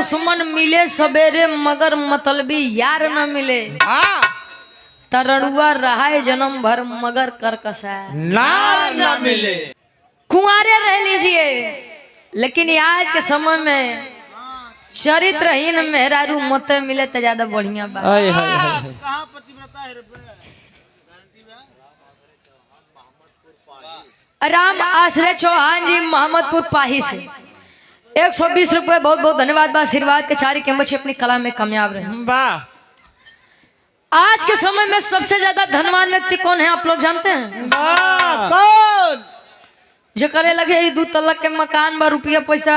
दुश्मन मिले सवेरे मगर मतलबी यार न मिले। तरड़ुआ रहा जन्म भर मगर करकसा नार न मिले। कुंवारे रह लीजिए, लेकिन आज के समय में चरित्रहीन मेहरारू मत मिले तो ज्यादा बढ़िया बात। राम आश्रय चौहान जी मोहम्मदपुर पाही से 120 रुपए बहुत बहुत धन्यवाद। आशीर्वाद के चारी के बच्चे अपनी कला में कामयाब रहे। आज के समय में सबसे ज्यादा धनवान व्यक्ति कौन है आप लोग जानते हैं? कौन? जो करे लगे 2 तल्ला के मकान बा, रुपया पैसा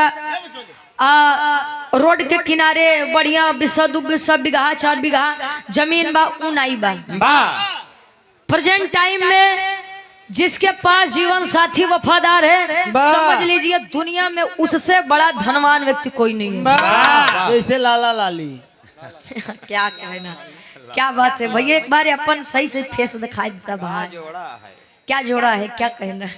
रोड के किनारे बढ़िया 20 बीघा 4 बीघा जमीन बा, ऊनाई बा। प्रेजेंट टाइम में जिसके पास जीवन साथी वफादार है, समझ लीजिए दुनिया में उससे बड़ा धनवान व्यक्ति कोई नहीं है। जैसे लाला लाली। क्या कहना, क्या बात है भैया। एक बार अपन सही से फेस दिखाई देता भाई, क्या जोड़ा है, क्या कहना।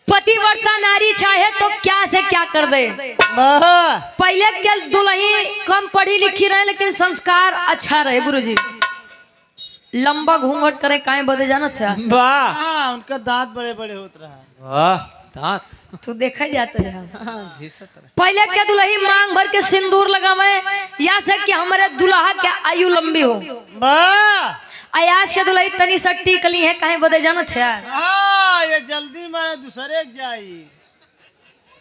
पतिव्रता नारी चाहे तो क्या से क्या कर दे। पहले के दुल्ही कम पढ़ी लिखी रहे लेकिन संस्कार अच्छा रहे। गुरुजी लंबा घूंघट करे काहे बदे जाना था। उनका दांत बड़े बड़े होत रहा। दांत तू देखा जाता है। पहले के दुल्ही मांग भर के सिंदूर लगावे या से कि हमारे दुल्हा के आयु लंबी हो। आज के दुल्ही तनी सा टिकली है काहे बदे जाना था। ये जल्दी मारे दूसरे जाई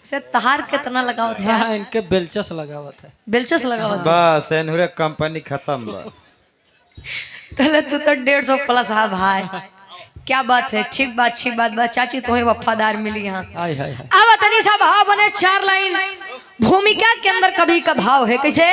से तहार कितना लगाओ था। इनके बेलचस लगावा था। बेलचस लगावा था बस एनहुरे कंपनी खत्म बा। तले तू तो 150 प्लस है भाई। क्या बात है, ठीक बात बात। चाची तुम्हें वफादार मिली यहाँ। अब तनी सा भाव बने 4 लाइन भूमिका के अंदर कभी का भाव है कैसे।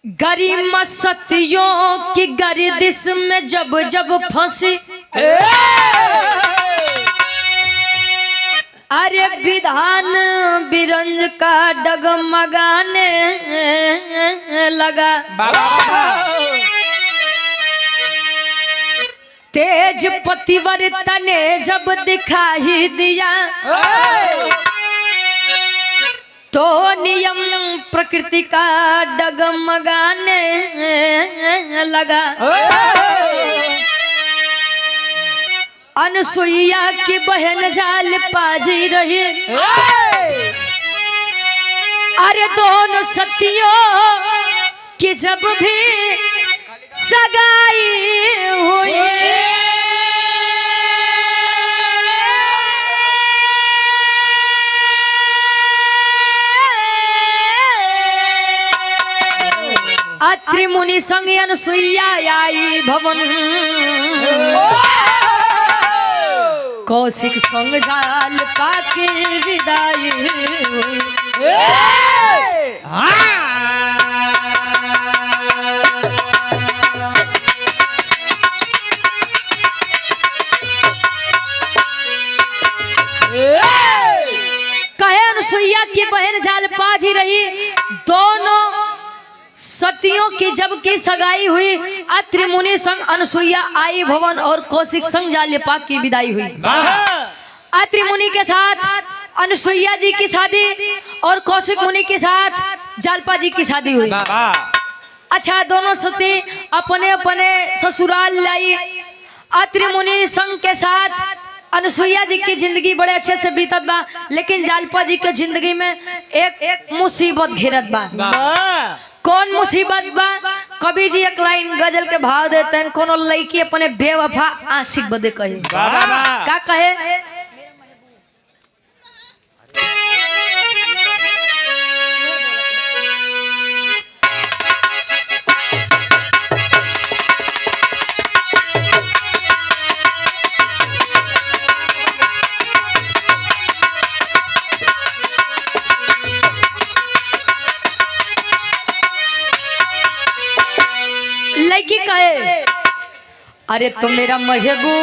गरिमा सतियों की गर्दिश में जब जब फंसी, अरे विधान बिरंज का डगमगाने लगा। तेज पतिव्रता ने जब दिखाई दिया तो नियम प्रकृति का डगमगाने लगा। अनसुईया की बहन जाल पाजी रही, अरे दोनों सतियों की जब भी सगाई हुई, अत्रि मुनि संग अनसुईया आई भवन, कौशिक संग जाल पाके विदाई। कहे अनसुईया की बहन जाल पाजी रही, दोनों सतियों की जबकि सगाई हुई। अत्रि मुनि संग अनसुईया आई भवन और कौशिक संग जाल्यपा की विदाई हुई। अत्रि मुनि के साथ अनसुईया जी की शादी और कौशिक मुनि के साथ जालपा जी की शादी हुई। अच्छा, दोनों सती अपने अपने ससुराल लाई। अत्रि मुनि संग के साथ अनसुईया जी की जिंदगी बड़े अच्छे से बीतत बा, लेकिन जालपा जी के जिंदगी में एक मुसीबत घिरत बा। कौन मुसीबत बा? कवि जी एक लाइन गजल के भाव देते हैं। कोनो लड़की अपने बेवफा आशिक बदे कहे, का कहे। लड़की कहे, अरे तुम मेरा महबूब,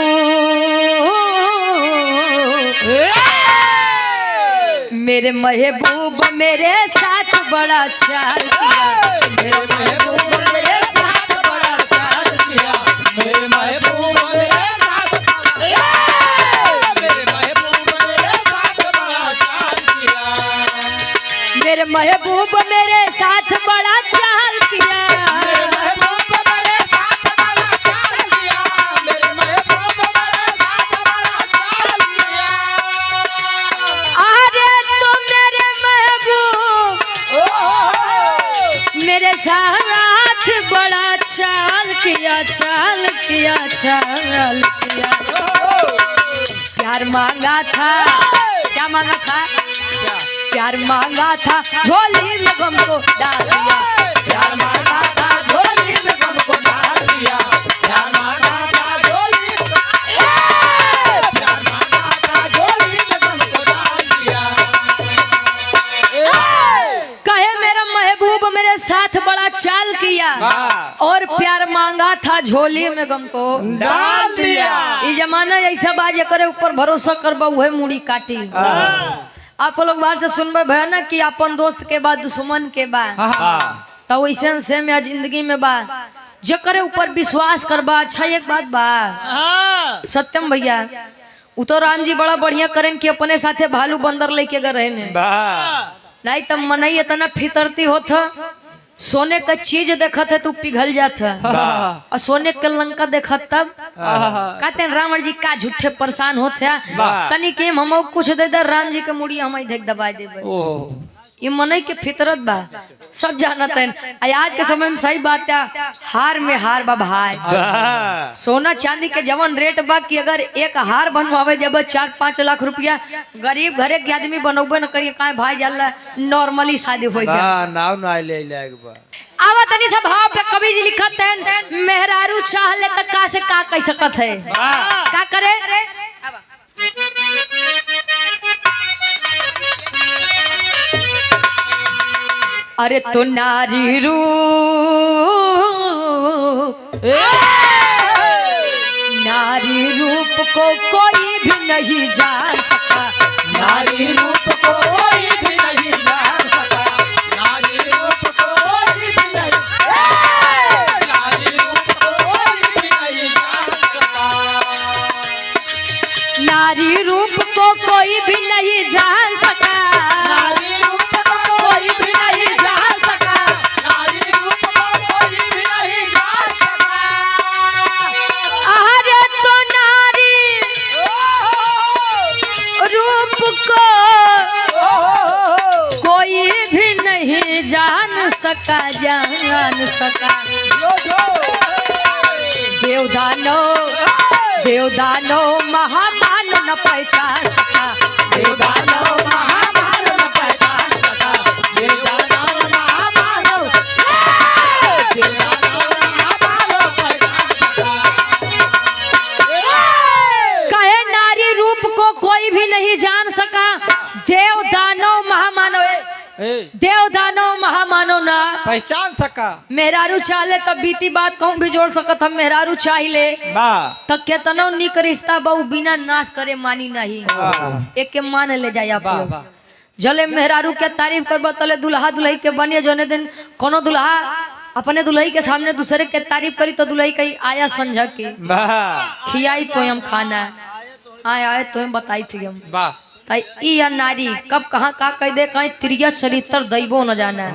मेरे महबूब मेरे साथ बड़ा प्यार किया, मेरे महबूब मेरे साथ बड़ा प्यार किया। मेरे महबूब मेरे साथ बड़ा चाल किया। अरे तो मेरे महबूब मेरे साथ बड़ा चाल किया, चाल किया, चाल किया। प्यार मांगा था, क्या मांगा था? प्यार मांगा था, झोली में गम को डाल दिया। प्यार मांगा था, झोली में गम को डाल दिया। प्यार मांगा था, झोली में प्यार मांगा था, झोली में गम को डाल दिया। कहे मेरा महबूब मेरे साथ बड़ा चाल किया और प्यार मांगा था, झोली में गम को डाल दिया। ये जमाना ऐसा बाजे करे ऊपर भरोसा करबा वह मुड़ी काटी। आप लोग बाहर से सुनबे भैया ना कि अपन दोस्त के बाद दुश्मन के बाद, तो वैसे से में जिंदगी में बा जकरे ऊपर विश्वास करबा। अच्छा एक बात बा सत्यम भैया, उ तो राम जी बड़ा बढ़िया करें कि अपने साथे भालू बंदर लेके गए रहे ने, नहीं तब मनई इतना फितरती होत सोने का चीज देखत है तू पिघल जात है और सोने का लंका देखत तब कहते हैं रावण जी का झूठे परेशान होते हैं तनी के हम कुछ दे दे राम जी के मुड़ी हम देख दबा देबे। ये मनई के फितरत बा, सब जानत है। आज के समय में सही बात है, हार में हार बा भाई। सोना चांदी के जवन रेट बा कि अगर एक हार बनवावे जब 4-5 लाख रुपया, गरीब घरे के आदमी बनोबे न करिए काहे भाई जाला नॉर्मली शादी होई गया। नाव ना ले बा आवा तनी सब भाव पे कवि जी लिखत है, मेहरारू चाह ले त का से का कह सकत है, का करे? अरे तो नारी रूप नारी रूप को कोई भी नहीं जान सका, नारी रूप को कोई भी नहीं जान सका, नारी रूप को कोई भी नहीं, नारी रूप को कोई भी नहीं जान सका, नारी रूप को कोई भी नहीं जान सका, नारी रूप को कोई भी नहीं जान सका, नारी रूप को कोई भी नहीं जान सका। अरे तो नारी रूप को कोई भी नहीं जान सका, जान सका। देवदानो महामानो न पहचान सका, देवदानो महामानो न पहचान सका, देवदानो महामानो पहचान सका। कहे नारी रूप को कोई भी नहीं जान सका, देवदानो महामानो, देवदानो महामानो ना पहचान सका। मेहरारू चाले तब बीती बात कहूँ भी जोड़ सकत हम, मेहरारू चाहिले तब केतनो निक रिश्ता बहु बिना नाश करे मानी नहीं, एक के मान ले जाए आप जले मेहरारू के तारीफ करबा तले दुल्हा दुल्ही के बने जोने दिन कोनो दुल्हा अपने दुल्ही के सामने दूसरे के तारीफ करी तो दुल्ही कही आया समझ के खियाई तो हम खाना आए तो हम बताई थी हम ताई ई या नारी कब कहाँ का कह दे कहीं त्रिया चरित्र दैवो न जाना।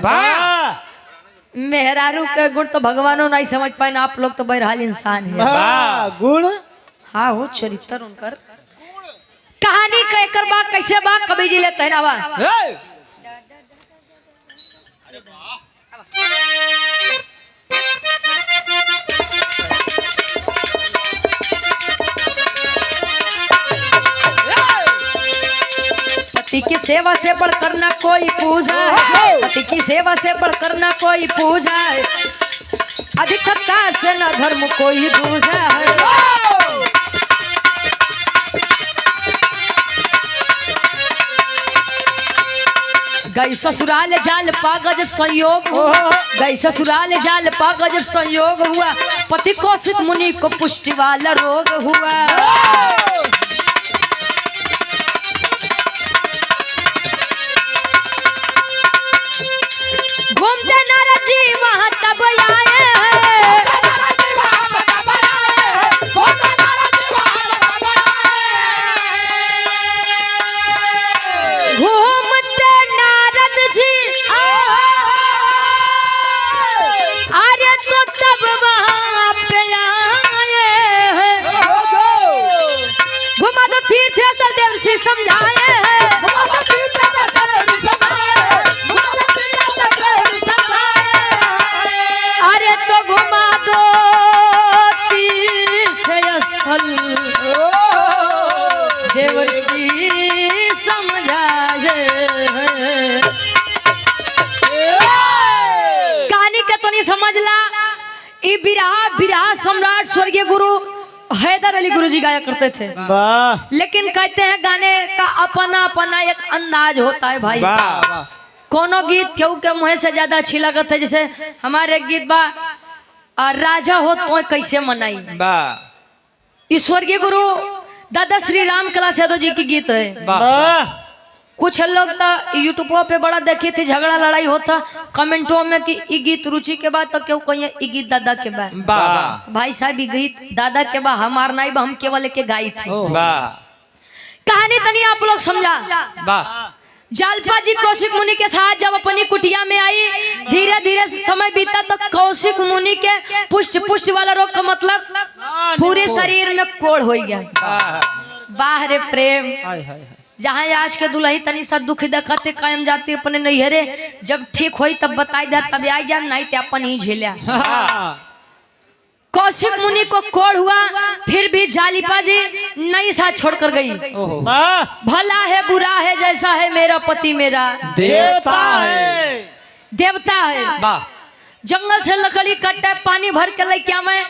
मेहरारू के गुण तो भगवानों नहीं समझ पाए ना, आप लोग तो बहरहाल इंसान है। गुण हाँ हो चरित्र उनकर कहानी कह कर बा कैसे बा कवि जी लेते हैं बा पति की सेवा से बढ़कर ना कोई पूजा है, पति की सेवा से बढ़कर ना कोई पूजा है, अधिक सत्कार से ना धर्म कोई दूजा है। गई ससुराल जाल पा गजब संयोग हुआ, गई ससुराल जाल पा गजब संयोग हुआ, पति कौशिक मुनि को पुष्टि वाला रोग हुआ। घूमते नारद जी वहां तब आए हैं, देवर्षि समझाए हैं। अरे तो घुमा दो तीर्थ स्थल देवर्षि समझाए हैं। कहानी के तो नहीं समझला। ई बिरहा सम्राट स्वर्गीय गुरु हैदर अली गुरुजी गाया करते थे। वाह लेकिन कहते हैं गाने का अपना अपना एक अंदाज होता है भाई। वाह कोनो गीत केहू के मुँह से ज्यादा अच्छी लगत है। जैसे हमारे गीत बा राजा हो तो कैसे मनाई, वाह स्वर्गीय गुरु दादा श्री राम कैलाश यादव जी की गीत है। वाह कुछ लोग तो यूट्यूब पे बड़ा देखे थे, झगड़ा लड़ाई होता कमेंटों में कि ई गीत रुचि के बाद तो क्यों कहिए ई गीत दादा के बाद। वाह भाई साहब ई गीत दादा के बाद हमार नहीं बा, हम केवल के गाई थे। वाह कहानी तनी आप लोग समझा। वाह जालपा जी कौशिक मुनि के साथ जब अपनी कुटिया में आई, धीरे धीरे समय बीता तो कौशिक मुनि के पुष्ट वाला रोग का मतलब पूरे शरीर में कोढ़ हो गया। बाहर प्रेम हाय हाय हाय जहाँ आज के दुल्ही तनी सा दुख देखते कायम जाती अपने नैहरे, जब ठीक होई तब बताई दे तब आई जाए, नहीं तो अपन ही झेलिया। कौशिक मुनि को कोढ़ हुआ, फिर भी जालिपा जी नहीं साथ छोड़कर गई। वाह भला है बुरा है जैसा है मेरा पति मेरा देवता है देवता है। वाह जंगल से लकड़ी कटे पानी भर के लेके आवे,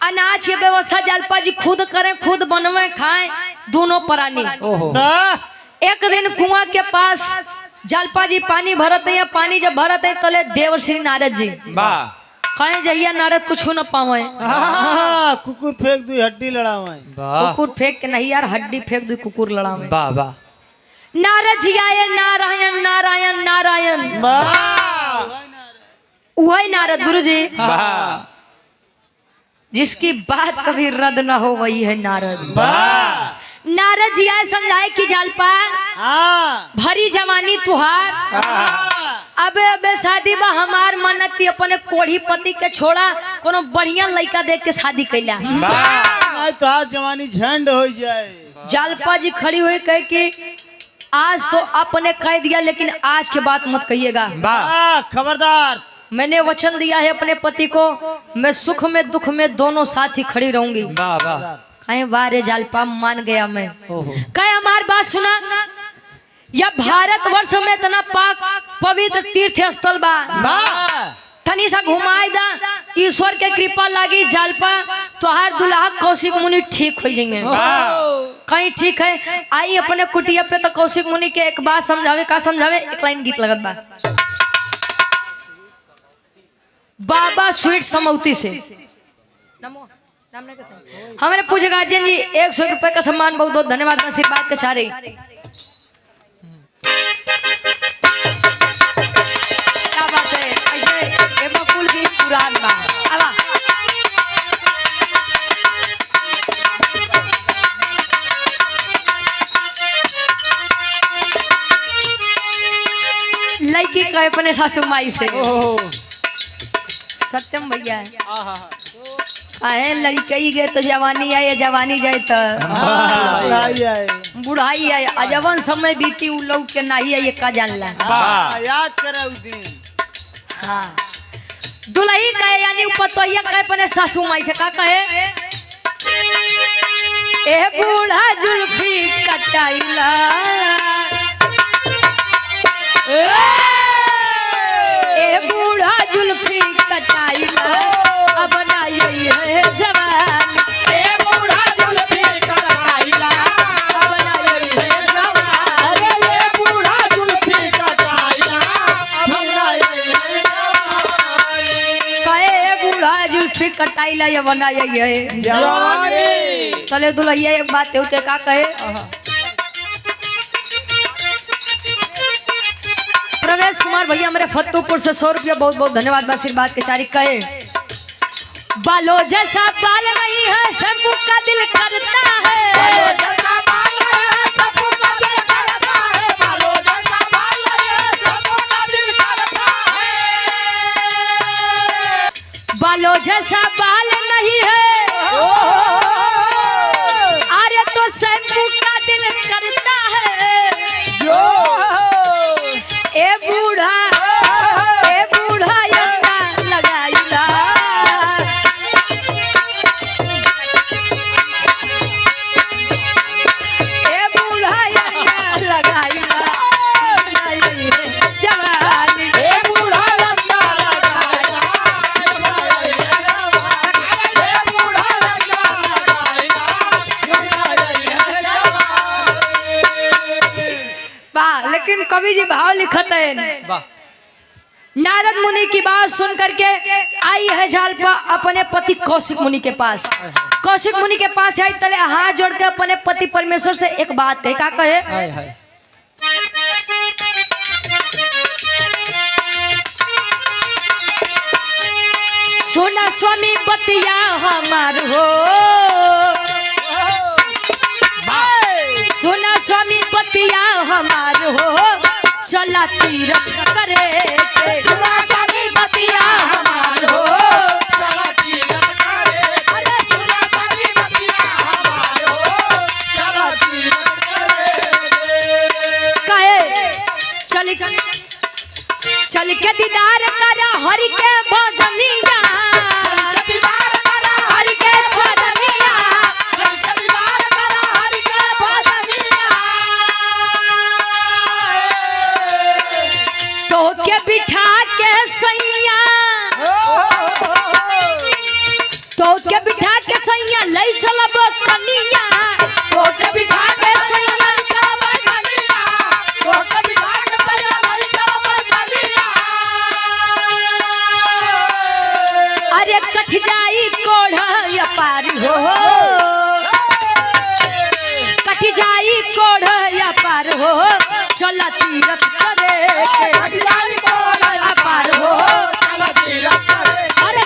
अनाज की व्यवस्था जालपा जी खुद करें, खुद बनवे खाएं दोनों प्राणी। वाह एक दिन कुआं के पास जालपा जी पानी भरत है, पानी जब भरत है तले देवर्षि नारद जी वाह कहे जहिया नारद कुछ न पावे, कुकुर फेंक दी हड्डी लड़ावे। कुकुर फेंक के नहीं यार हड्डी फेंक दी कुकुर लड़ावे। वाह वाह नारद जी आए, नारायण नारायण नारायण। वाह वही नारद गुरु जी वाह जिसकी बात कभी रद्द न हो वही है नारद। वाह नारद जी आए समझाए कि जालपा भरी जवानी तुहार, अबे अबे शादी बा हमार मनती अपने कोढ़ी पति के छोड़ा कोनो बढ़िया लड़का देख के शादी कैला। नहीं तो आज जवानी झंड हो जाए। जालपा जी खड़ी हुई कह कि आज तो आपने कह दिया लेकिन आज के बात मत कहिएगा। वाह खबरदार, मैंने वचन दिया है अपने पति को, मैं सुख में दुख में दोनों साथ ही खड़ी रहूंगी। वाह वाह कहे बारे जालपा मान गया मैं। कहे हमारी बात सुना, यह भारत वर्ष में इतना पाक पवित्र तीर्थ स्थल बा, तनी सा घुमाए दा, ईश्वर के कृपा लागी जालपा तोहार दुल्हा कौशिक मुनि ठीक हो जाएंगे। कहीं ठीक है आई अपने कुटिया पे तो कौशिक मुनि के एक बात समझावे। का समझावे? एक लाइन गीत लगत बा, बाबा स्वीट समौती से हमारे पूज्य गार्जियन जी 100 रुपए का सम्मान, बहुत बहुत धन्यवाद आशीर्वाद के सारे। क्या बात है, ऐसे बकुल की पुरान बात। आवा लड़की कहे अपने सासू माई से सत्यम भैया है लड़कई गए तो जवानी आए, जवानी जाए तो बुढ़ाई आए, अजवन समय बीती उ लौट के नहीं है, ये का जानला। याद करे उस दिन। हाँ दुल्ही कहे यानी पतोहिया कहे अपने सासू माई से का कहे, ए बूढ़ा जुल्फी कटाइला, ए बूढ़ा जुल्फी कटाइला, अब ना यही है जवान, ए बूढ़ा जुल्फी कटाइला, अब ना यही है जवान, अरे ये बूढ़ा जुल्फी कटाइला, अब ना यही है जवान। कहे बूढ़ा जुल्फी कटाइला ये बना यही है जवानी। चले दुल्हैया एक बात होते का कहे, प्रवेश कुमार भैया मेरे फतेहपुर से 100 रुपया बहुत बहुत धन्यवाद आशीर्वाद के चारी। कहे बालो जैसा बाल नहीं है शंभू का दिल करता है, बालो जैसा बाल है शंभू का दिल करता है, बालो जैसा बाल है शंभू का दिल करता है, बालो जैसा बाल नहीं है अरे तो शंभू का दिल करता वाह, लेकिन कवि जी भाव लिखत है। वाह नारद मुनि की बात सुन करके आई है जालपा अपने पति कौशिक मुनि के पास। कौशिक मुनि के पास आई तले हाथ जोड़ के अपने पति परमेश्वर से एक बात कहे। का कहे? हाय हाय सोना स्वामी बतिया हमार हो, सोना स्वामी बतिया हमार हो, चला तीरथ करे के। सोना स्वामी बतिया हमार हो, चला तीरथ करे। अरे सोना स्वामी बतिया हमार हो, चला तीरथ करे। कहे चल के दीदार करा हरि के भजनिया, दीदार करा हरि के चरनिया, चल के दीदार करा हरि के भजनिया। तो के बिठा के सैया, तो के बिठा के सैया ले चलब कनिया, तो के बिठा के सैया ले चलब कनिया, तो के बिठा के सैया ले चलब कनिया। अरे कठ जाई कोढ़ा पार हो, कठ जाई कोढ़ा पार हो, चला तीरथ करे के। कठ जाई कोढ़ा पार हो, चला तीरथ करे। अरे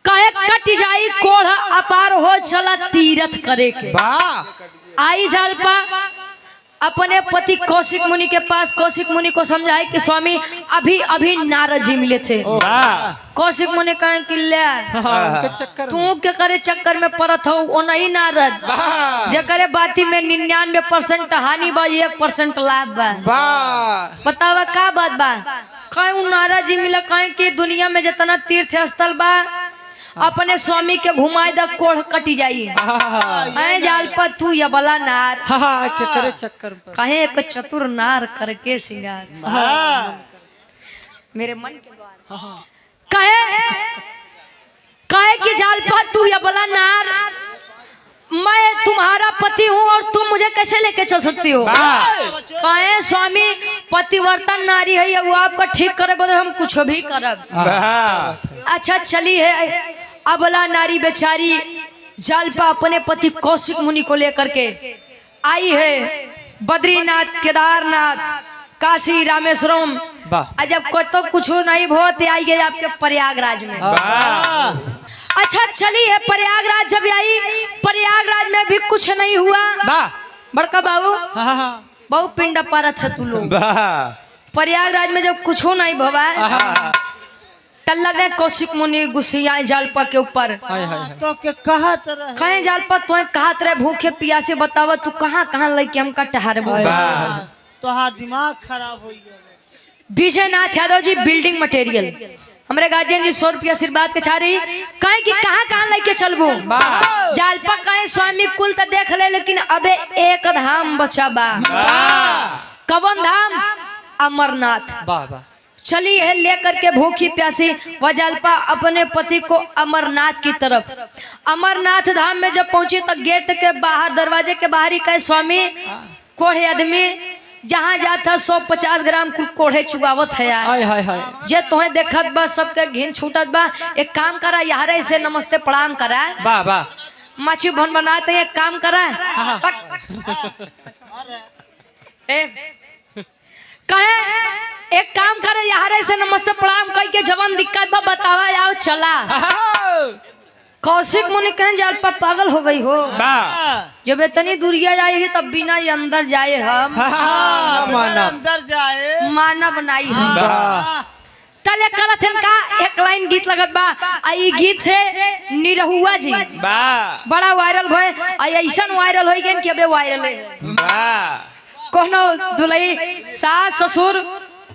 कहे कट जाई कोढ़ा अपार हो, चला तीरथ करे के। आई जालपा अपने पति कौशिक मुनि के पास। कौशिक मुनि को समझाए कि स्वामी अभी अभी नारद जी मिले थे। कौशिक मुनि कहे कि ले तू के करे चक्कर में पड़त हो, वो नहीं नारद जकरे बाती में 99% हानि बा, 1% लाभ बा। बतावा का बात बा? कहे नारद जी मिला, कहे कि दुनिया में जितना तीर्थ स्थल बा अपने स्वामी के घुमाए द कोढ़ कटी जाई। ऐ जालपा तू या बला नार के करे चक्कर पर कहे एक चतुर नार करके सिंगार मेरे मन के द्वार। कहे कि जालपा तू या बला नार, मैं तुम्हारा पति हूँ और तुम मुझे कैसे लेके चल सकती हो? कहे स्वामी पतिवर्तन नारी है, वो आपका ठीक करे बदे हम कुछ भी करब। अच्छा चली है। अबला नारी बेचारी जालपा अपने पति कौशिक मुनि को लेकर के आई है बद्रीनाथ, केदारनाथ, काशी, रामेश्वरम। जब तो कुछ नहीं बहुत आई गए आपके प्रयागराज में। अच्छा चली है प्रयागराज। जब आई प्रयागराज में भी कुछ नहीं हुआ। बड़का बाबू बहु पिंडा पारा था तू लोग। प्रयागराज में जब कुछ नहीं भवा तल लगे कौशिक मुनि गुस्सिया जालपा के ऊपर। तो के कहत रहे कहे जालपा तो कहत रहे भूखे पियासे बतावा तू कहाँ कहाँ लेके हमका टहर। तोहार दिमाग खराब हो गया। विजयनाथ यादव जी बिल्डिंग मटेरियल हमारे गार्जियन जी 100 रुपया आशीर्वाद के छा रही। कहे कि कहाँ कहाँ लेके चलबू? जालपा कहे स्वामी कुल तो देख ले, लेकिन अबे एक धाम बचा बा। कवन धाम? अमरनाथ। चली है लेकर के भूखी प्यासी वह जालपा अपने पति को अमरनाथ की तरफ। अमरनाथ धाम में जब पहुंची तो गेट के बाहर, दरवाजे के बाहर ही कहे स्वामी कोढ़े आदमी जहाँ जाता 150 ग्राम कोढ़े चुगावत है यार। जे तुम्हें देखत बा सबके घिन छूटत बा। एक काम करा यार से नमस्ते प्रणाम करा। मछली भन बनाते एक काम करा। कहे एक काम करे यार से नमस्ते प्रणाम कह के जवन दिक्कत बा बतावा आओ चला। कौशिक मुनि कहे जालपा पागल हो गई हो? जब इतनी दूरिया जाएगी तब बिना अंदर जाए हम अंदर जाए माना बनाई हम। तले करत हन का एक लाइन गीत लगत बा। आई गीत से निरहुआ जी बड़ा वायरल भय। ऐसा वायरल हो गए कि अबे वायरल है। कोनो दुलई सास ससुर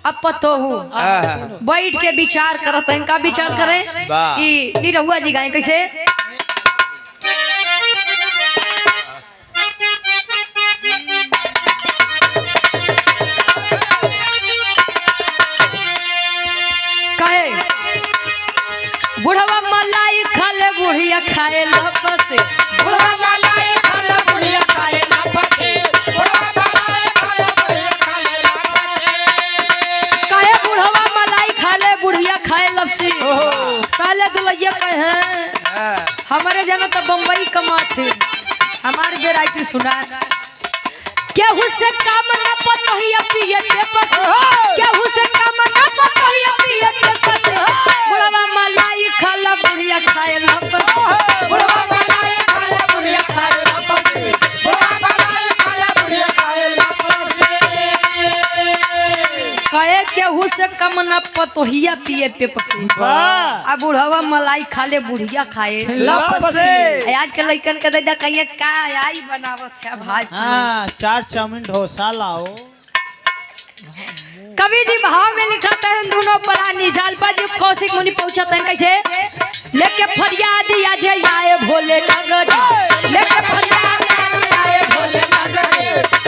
अब पतोहू बैठ के विचार करत हैं। का विचार करे कि निरहुआ जी गाए कैसे? कहे बुढ़वा मलाई खाले बुढ़िया खाए लपसे, बुढ़वा मलाई खाले बुढ़िया खाए लपसे, बुढ़वा लाइट सुना केहू से काम न पतोहिया पिए के पस केहू से काम न पतोहिया पिए के पस बुढ़वा मलाई खाला बुढ़िया खाए न पस बुढ़वा मलाई खाला बुढ़िया खाए न पस बुढ़वा मलाई खाला बुढ़िया खाए न पस कहे केहू से कम न पतोहिया पिए पे पस वाह अब बुढ़वा मलाई खाले बुढ़िया खाए लपसे आज के लइकन के दादा कहिए का आई बनावत है भाई हाँ चाट चाउमीन डोसा लाओ कवि जी भाव में लिखा है दोनों परानी जालपा जी कौशिक मुनि पहुंचते हैं कैसे लेके फरियाद आज आए भोले नगर लेके फरियाद आज आए भोले नगर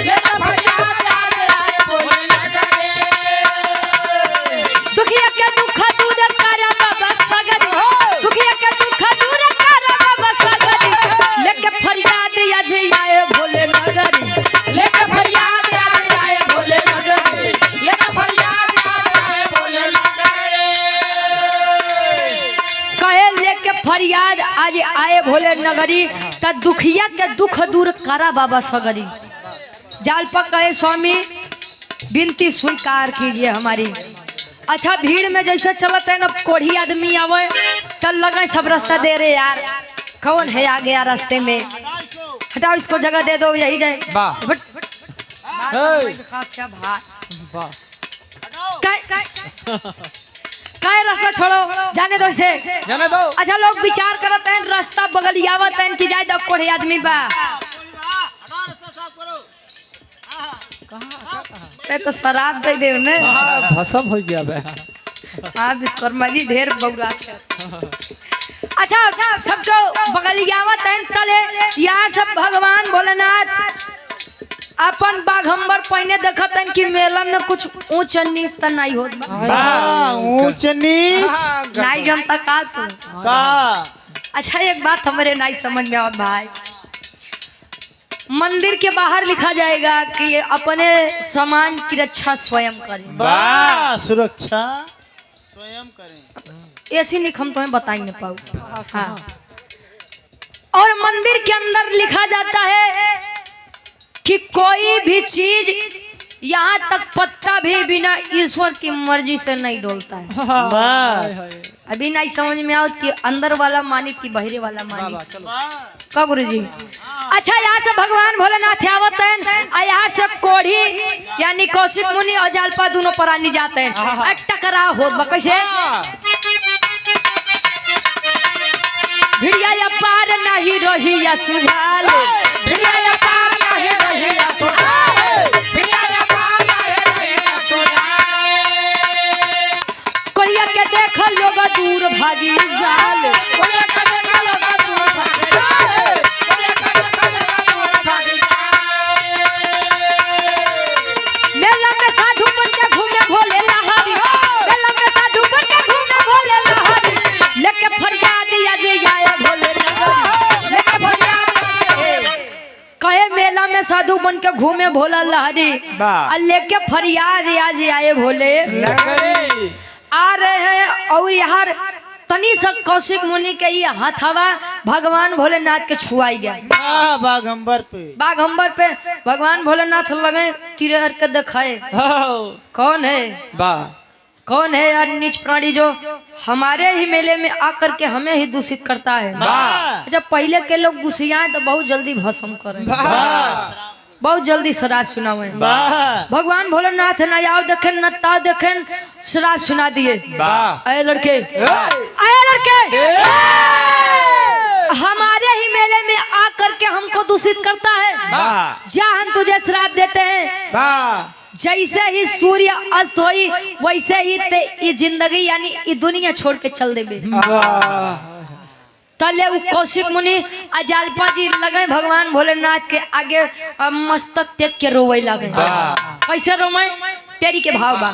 लेके फरियाद आज आए भोले नगर दुखिया के दुख दूर करा बाबा सगर दुखिया के दुख दूर करा बाबा सगर लेके फरियाद आज आए भोले नगर लेके फरियाद आज आए भोले नगर लेके फरियाद आज आए भोले नगर कहे लेके फरियाद आज आए भोले नगरी का दुखिया के दुख दूर करा बाबा सगरी जालपा कहे स्वामी विनती स्वीकार कीजिए हमारी अच्छा भीड़ में जैसे चलते हैं ना कोढ़ी आदमी आवे तब लगे सब रास्ता दे रहे यार कौन है आ गया रास्ते में हटाओ इसको जगह दे दो यही जाए वाह। बट काय रास्ता छोड़ो जाने दो इसे जाने दो अच्छा लोग विचार करते हैं रास्ता बगलियावत है कि जाए दब कोढ़ी आदमी बा ते तो शराब दे दे ने भसम हो जाबे आप विश्वकर्मा जी ढेर बौरा अच्छा सबको बगलियावत है तले यार सब भगवान भोलेनाथ अपन बाघंबर पहने देखत हैं कि मेला में कुछ ऊंच नीच त नहीं होत बा वाह ऊंच नीच नहीं जनता का तू का अच्छा एक बात हमारे नहीं समझ में आवत भाई मंदिर के बाहर लिखा जाएगा कि ये अपने सामान की रक्षा स्वयं करें वाह सुरक्षा स्वयं करें ऐसी लिख हम तुम्हें बता ही नहीं पाऊँ हाँ और मंदिर के अंदर लिखा जाता है कि कोई भी चीज यहाँ तक पत्ता भी बिना ईश्वर की मर्जी से नहीं डोलता है वाह अभी नहीं समझ में आओ कि अंदर वाला मानिक की बहरे वाला मानिक कब गुरु जी अच्छा यहाँ से भगवान भोलेनाथ आवत हैं यहाँ से कोढ़ी यानी कौशिक मुनि और जालपा दोनों परानी जाते हैं टकराव होत बा कैसे भिड़िया या पार नहीं रही या सुझाल भिड़िया या पार नहीं रही या सुझाल भिड़िया या पार नहीं रही या सुझाल कोरिया के देख लोग दूर भागी जाल कोरिया के देख लोग दूर भागी जाल कोरिया के देख लोग दूर भागी जाल मेला में साधु बन के घूमे भोले लहरी मेला में साधु बन के घूमे भोले लहरी लेके फरियाद आज आए भोले नगरी लेके फरियाद कहे मेला में साधु बन के घूमे भोला लहरी और लेके फरियाद आज आए भोले नगरी आ रहे हैं और यार तनी सा कौशिक मुनि के ये हाथावा भगवान भोलेनाथ के छुआई गया वाह बाघंबर पे बाघंबर पे भगवान भोलेनाथ लगे तीर के दिखाए कौन है वाह कौन है यार नीच प्राणी जो हमारे ही मेले में आकर के हमें ही दूषित करता है वाह अच्छा पहले के लोग गुस्सियाए तो बहुत जल्दी भस्म करें बहुत जल्दी शराब सुनावे वाह भगवान भोलेनाथ न आओ देखें न ताव देखें शराब सुना दिए वाह आए लड़के आए लड़के हमारे ही मेले में आकर के हमको दूषित करता है वाह जा हम तुझे शराब देते हैं वाह जैसे ही सूर्य अस्त हुई वैसे ही ये जिंदगी यानी ये दुनिया छोड़ के चल देबे तले उ कौशिक मुनि अजालपा जी लगे भगवान भोलेनाथ के आगे मस्तक टेक के रोवे लगे कैसे रोवे तेरी के भाव बा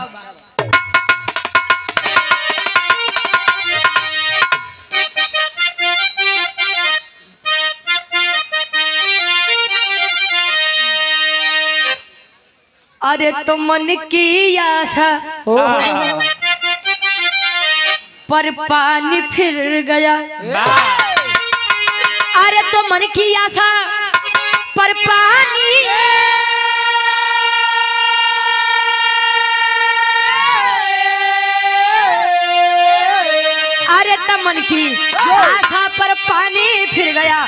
अरे तो मन की आशा पर पानी फिर गया अरे तो मन की आशा पर पानी अरे तमन की आशा पर पानी फिर गया,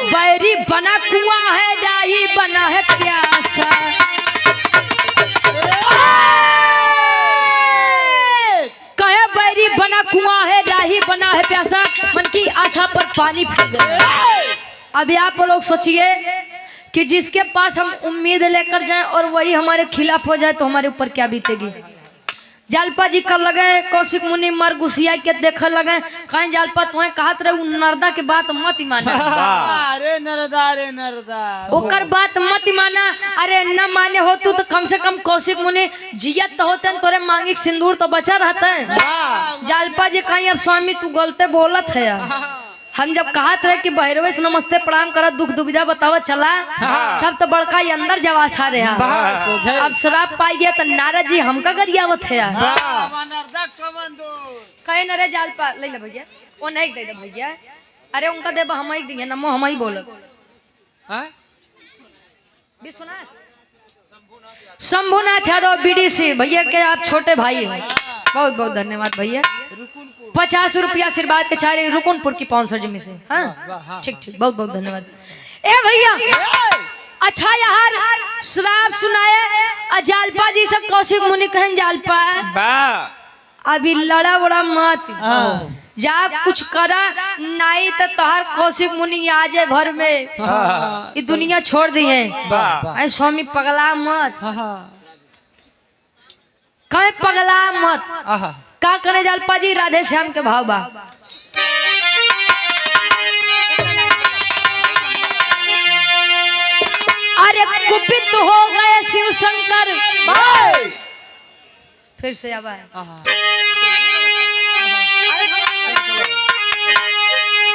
बैरी बना कुआं है, राही बना है प्यासा। कहे बैरी बना कुआं है, राही बना है प्यासा, मन की आशा पर पानी फिर गया। अभी आप लोग सोचिए कि जिसके पास हम उम्मीद लेकर जाएं और वही हमारे खिलाफ हो जाए तो हमारे ऊपर क्या बीतेगी। जालपा जी कर लगे कौशिक मुनि मर गुसिया के देख लगे, कहीं जालपा तुम्हें कहत रहे नरदा के बात मत माना। अरे नरदा, अरे नरदा, ओकर बात मत माना। अरे न माने हो तू तो कम से कम कौशिक मुनि जियत तो होते तोरे मांगिक सिंदूर तो बचा रहता है। जालपा जी कहीं अब स्वामी तू गलते बोलत है यार। हम जब कहत रहे कि भैरवे से नमस्ते प्रणाम कर दुख दुविधा बतावा चला, तब तो बड़का ही अंदर जवासा रहा। अब शराब पाई गया तो नारद जी हमका गरियावत है यार। कहे न रे जालपा ले ले भैया, वो नहीं दे दे भैया। अरे उनका दे हम ही दिए नमो हम ही बोल। विश्वनाथ शंभुनाथ यादव बीडीसी भैया के आप छोटे भाई हैं, बहुत बहुत धन्यवाद भैया। 50 रुपया आशीर्वाद के चारे रुकुनपुर की 500 जमी से। हाँ ठीक ठीक, बहुत बहुत धन्यवाद। ए भैया अच्छा यार श्राप सुनाए जालपा जी सब कौशिक मुनि कहन जालपा अभी लड़ा बड़ा मत जा कुछ करा नहीं तो तोहर कौशिक मुनि आ जाए भर में ये दुनिया छोड़ दिए। स्वामी पगला मत, कहे पगला मत। का करे जालपा जी राधे श्याम के भाव बा। अरे कुपित हो गए शिव शंकर, फिर से अब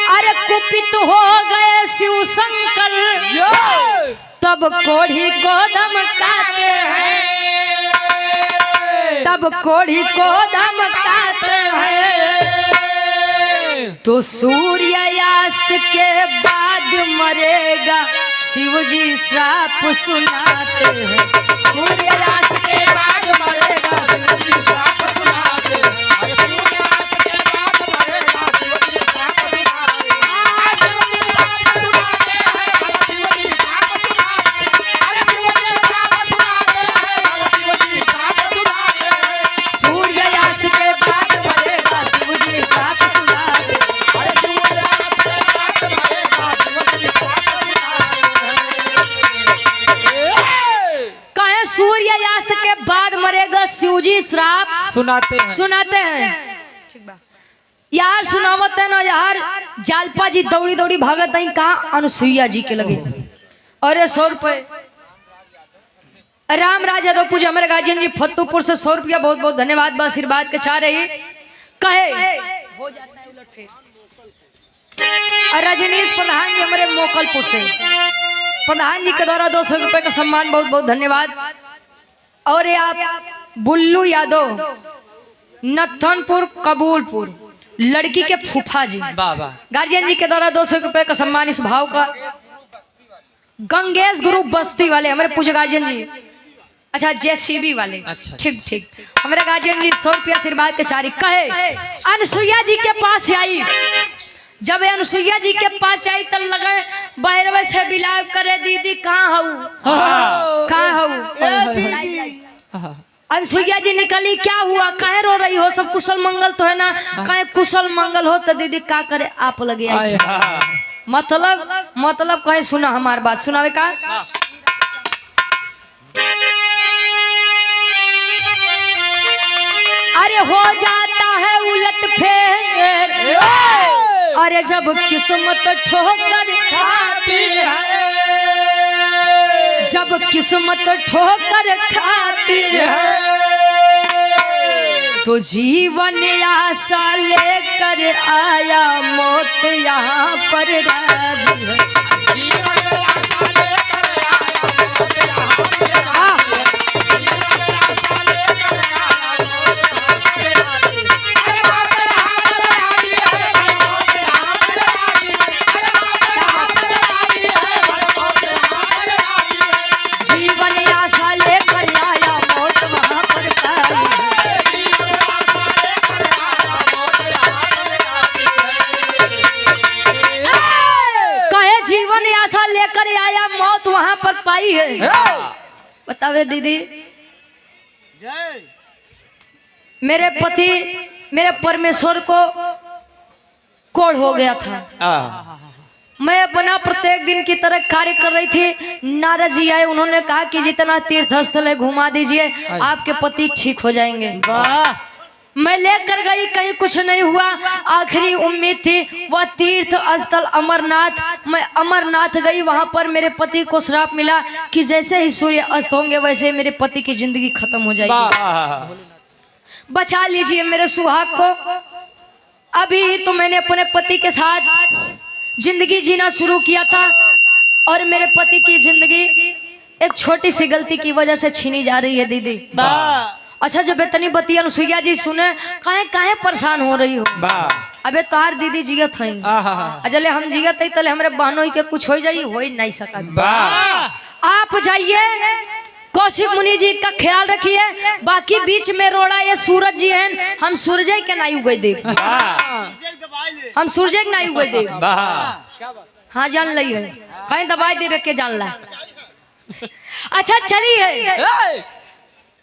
अरे कुपित हो गए शिव शंकर, तब कोढ़ी को धमकाते हैं, तब कोढ़ी को धमकाते हैं। तो सूर्यास्त के बाद मरेगा शिव जी श्राप सुनाते हैं। सूर्यास्त के बाद मरेगा शिव जी श्राप सुनाते हैं। सूर्यास्त के बाद मरेगा शिवजी श्राप सुनाते हैं। ठीक बा यार, सुनावत है ना यार। जालपा जी दौड़ी दौड़ी भागत आई कहा अनुसुईया जी के लगे। अरे 100 रुपए राम राज यादव पूजा मेरे गार्जियन जी फतेहपुर से 100 रुपया, बहुत बहुत धन्यवाद। बस आशीर्वाद के चाह रही कहे हो जाता है उलट फेर। रजनीश प्रधान जी हमारे मोकलपुर से, प्रधान जी के द्वारा 200 रुपए का सम्मान, बहुत बहुत धन्यवाद। और ये आप बुल्लू यादव नथनपुर कबूलपुर लड़की के फूफा जी गार्जियन जी के द्वारा 200 रुपए का सम्मान इस भाव का। गंगेश ग्रुप बस्ती वाले हमारे पूजा गार्जियन जी, अच्छा जेसीबी वाले, ठीक ठीक हमारे गार्जियन जी 100 रुपया आशीर्वाद के चारी कहे अनुसुईया जी के पास आई। जब अनुसुईया जी के पास आई तब लगे भैरवे से बिलाव करे दीदी कहाँ हूँ कहाँ हूँ। अनुसुईया जी निकली, क्या हुआ कहे रो रही हो, सब कुशल मंगल तो है ना। कहे कुशल मंगल हो तो दीदी क्या करे आप लगे आई। मतलब कहे सुना हमारी बात, सुनावे का। अरे हो जाता है उलट फेर, अरे जब किस्मत ठोकर खाती है, जब किस्मत ठोकर खाती है, तो जीवन आशा लेकर आया मौत यहाँ पर राजी है। माई है। बतावे दीदी, जय मेरे पति मेरे परमेश्वर को कोढ़ हो गया था। मैं अपना प्रत्येक दिन की तरह कार्य कर रही थी। नारद जी आए, उन्होंने कहा कि जितना तीर्थ स्थल है घुमा दीजिए, आपके पति ठीक हो जाएंगे। वाह मैं लेकर गई, कहीं कुछ नहीं हुआ। आखिरी उम्मीद थी वह तीर्थ स्थल अमरनाथ। मैं अमरनाथ गई, वहां पर मेरे पति को श्राप मिला कि जैसे ही सूर्य अस्त होंगे वैसे ही मेरे पति की जिंदगी खत्म हो जाएगी। बचा लीजिए मेरे सुहाग को। अभी तो मैंने अपने पति के साथ जिंदगी जीना शुरू किया था और मेरे पति की जिंदगी एक छोटी सी गलती की वजह से छीनी जा रही है दीदी। अच्छा, जब इतनी बती अनुसुईया जी सुने, काहे काहे परेशान हो रही हो? अबे तोहार दीदी जियत हई, अजले हम जियत हई तले हमरे बहनों के कुछ हो जाई, हो ही नहीं सकता। आप जाइए, कौशिक मुनि जी का ख्याल रखिए। बाकी बीच में रोड़ा ये सूरज जी हैं, हम सूरज के नहीं उगे दे, हम सूरज के नहीं उगे दे। हाँ जान ली है, कहीं दवाई देवे के जान ला। अच्छा चलिए,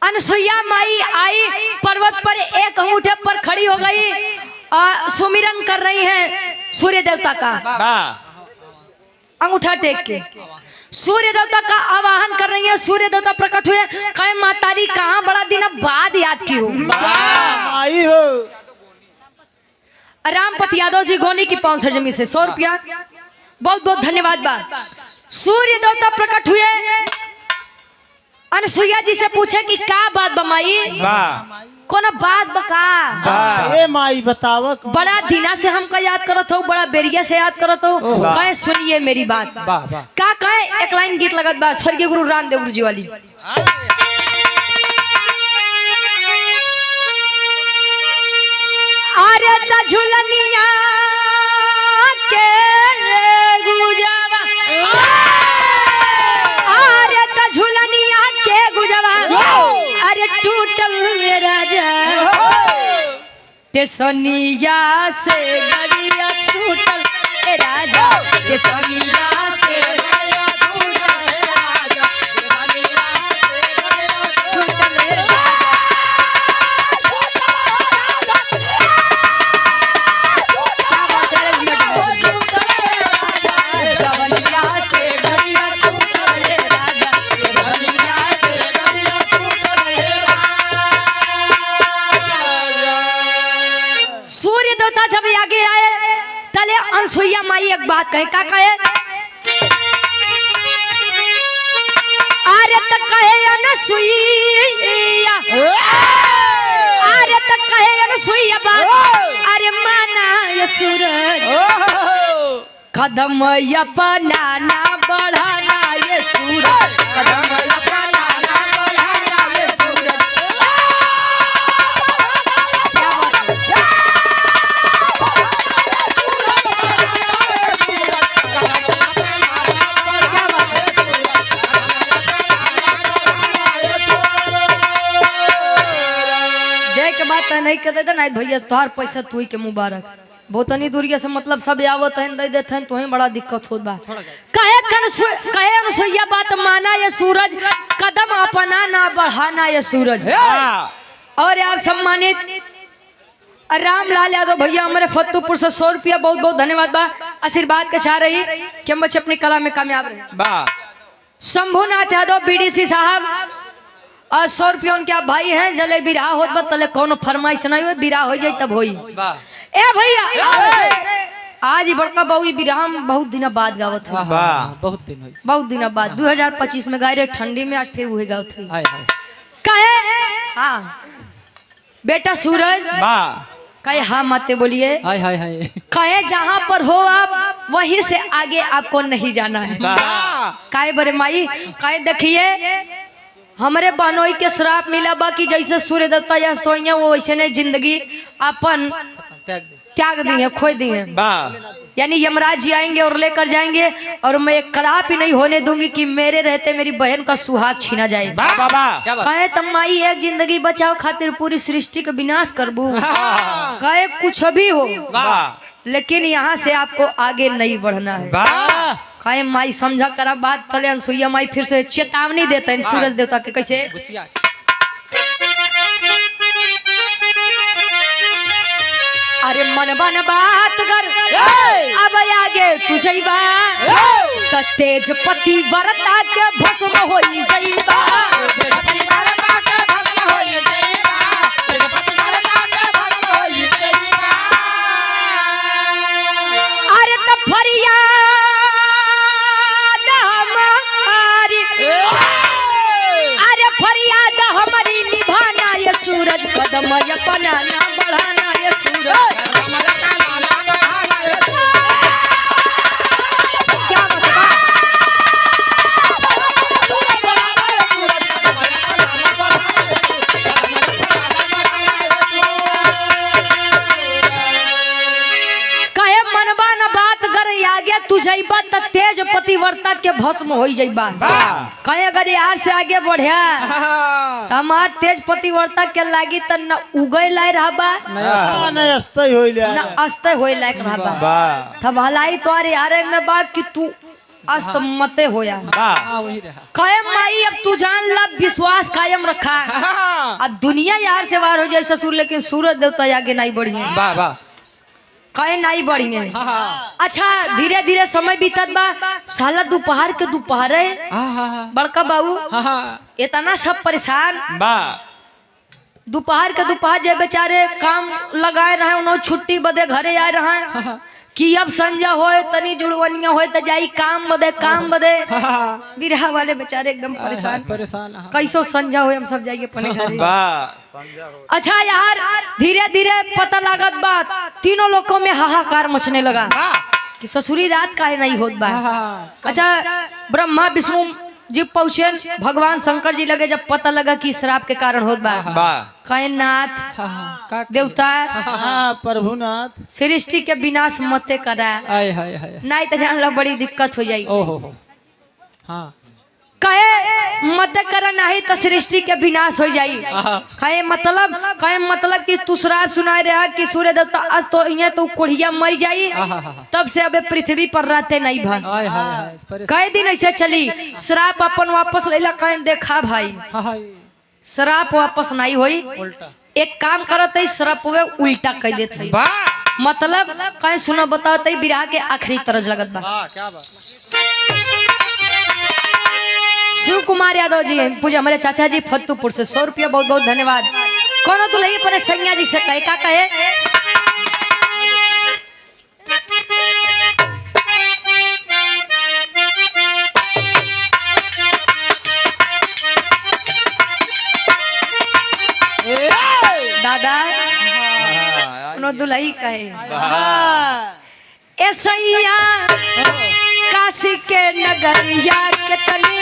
अनुसुईया माई आई, पर्वत पर एक अंगूठे पर खड़ी हो गई, सुमिरन कर रही हैं सूर्य देवता का। अंगूठा टेक के सूर्य देवता का आवाहन कर रही है। सूर्य देवता प्रकट हुए, कहे मातारी कहाँ बड़ा दिन बाद याद की हो। आई हो रामपति यादव जी गोनी की 65 जमी से 100 रुपया, बहुत बहुत धन्यवाद बा। सूर्य देवता प्रकट हुए, अनुसुईया जी से पूछे कि का बात बमाई, कोनो बात बका। ए माई बतावा, बड़ा दिना से हमका याद करत हो, बड़ा बेरिया से याद करत हो, कहे सुनिए मेरी बात। का कहे एक लाइन गीत लगत बा, स्वर्गीय गुरु रामदेव गुरु जी वाली। अरे त झुलनिया के गुजवा, अरे त झुलनिया के गुजवा, अरे टूटल राजा टेसनिया से गड़िया छूटल राजा, टेसनिया से गड़िया छूटल राजा, छूटल राजा। सूर्य देवता जब आगे आए तले अनुसुईया माई एक बात कहे, का कहे? अरे त कहे अनुसुईया, अरे त कहे अनुसुईया बात, अरे माना ये सूरज कदम अपना ना बढ़ाना, ये सूरज कदम अपना ना बढ़ाना, ये सूरज। बात नहीं कहते थे नहीं भैया, तोहार पैसा तू ही के मुबारक, बहुत नहीं दूरिया से मतलब सब आवत है दे देते हैं, तो ही बड़ा दिक्कत होत बा। कहे अनुसुईया बात माना ये सूरज कदम अपना ना बढ़ाना, ये सूरज। और आप सम्मानित रामलाल यादव भैया हमारे फतेहपुर से 100 रुपया, बहुत बहुत धन्यवाद बा। आशीर्वाद के चाह रही कि हम बच्चे अपनी कला में कामयाब रहे। शंभुनाथ यादव बीडीसी साहब 100 रुपया उनके भाई हैं। जले बिराह होत बा तले कोनो फरमाइश नहीं हो, बिराह हो जाए तब होई। ए भैया आज ही बड़का बहू बिराह बहुत दिन बाद गावत है, बहुत दिन बाद 2025 में गाय रहे ठंडी में, आज फिर वही गावत है। कहे हाँ बेटा सूरज, कहे हाँ माते बोलिए। कहे जहाँ पर हो आप वहीं से आगे आपको नहीं जाना है। कहे बड़े माई, कहे देखिए हमारे बहनोई के श्राप मिला बा कि जैसे सूर्य देवता अस्त होइए वो वैसे नहीं जिंदगी अपन त्याग दिए, खो दिए। यानी यमराज जी आएंगे और लेकर जाएंगे, और मैं कदापि नहीं होने दूंगी कि मेरे रहते मेरी बहन का सुहाग छीना जाए। कहे तब माई एक जिंदगी बचाओ खातिर पूरी सृष्टि का विनाश करबू, कहे कुछ भी हो लेकिन यहाँ से आपको आगे नहीं बढ़ना है। कहे माई समझा करा बात तले अनसुईया माई फिर से चेतावनी देते हैं सूरज देवता के कैसे अरे मन बन बात कर अब आगे तुझे तो तेजपति वरता के भस्म हो जाइबा अरे तो फरियाद हमारी अरे फरियाद हमारी निभाना ये सूरज कदम अपना ना बढ़ाना ये सूरज तू जाइबा त तेज पतिव्रता के भस्म हो जाइबा कहे अगर यार से आगे बढ़िया हमार तेज पतिव्रता के लागी त न उगय लाय रहबा न अस्ते होइले न अस्ते होय लायक रहबा तब हलाई तोरे यारे में बात कि तू अस्त मते होया कहे माई अब तू जान ला विश्वास कायम रखा अब दुनिया यार से वार हो जाए ससुर लेकिन सूरज देवता आगे नहीं बढ़िए वाह वाह कहे नहीं बढ़िए अच्छा धीरे धीरे समय बीतत बा साला दोपहर के दोपहर बड़का बाबू इतना सब परेशान दोपहर के दोपहर जे बेचारे काम लगाए रहे उन्होंने छुट्टी बदे घरे आए रहे कि अब संजा होए तनी जुड़वनिया होए त जाई काम बदे बिरहा वाले बेचारे एकदम परेशान कैसो संजा होए हम सब जाइए अपने घरे अच्छा यार धीरे धीरे पता लागत बात तीनों लोगों में हाहाकार मचने लगा कि ससुरी रात काहे नहीं होत बा अच्छा ब्रह्मा विष्णु जी पहुंचे भगवान शंकर जी लगे जब पता लगा कि श्राप के कारण होत बा कहे नाथ देवता प्रभुनाथ सृष्टि के विनाश मते करा नहीं तो जान लो बड़ी दिक्कत हो जाई कहे मत करा नहीं तो सृष्टि के विनाश हो जाई कहे मतलब कि तू श्राप सुनाए रहा कि सूर्य देवता अस्त तो इन्हें तो कोढ़िया मर जाई तब से अब पृथ्वी पर रहते नहीं भर कई दिन ऐसे चली श्राप अपन वापस लेला कहे देखा भाई श्राप वापस नहीं होई एक काम करत श्राप वे उल्टा कह देते मतलब कहीं सुनो बताते विराह के आखिरी तरज लगत बा शिव कुमार यादव जी पूजा हमारे चाचा जी फतुपुर से 100 रुपया बहुत बहुत धन्यवाद कौन तो लगी पर सैया जी से कहे का कहे दादा दुलही कहे ए सैया काशी के नगरिया के तनी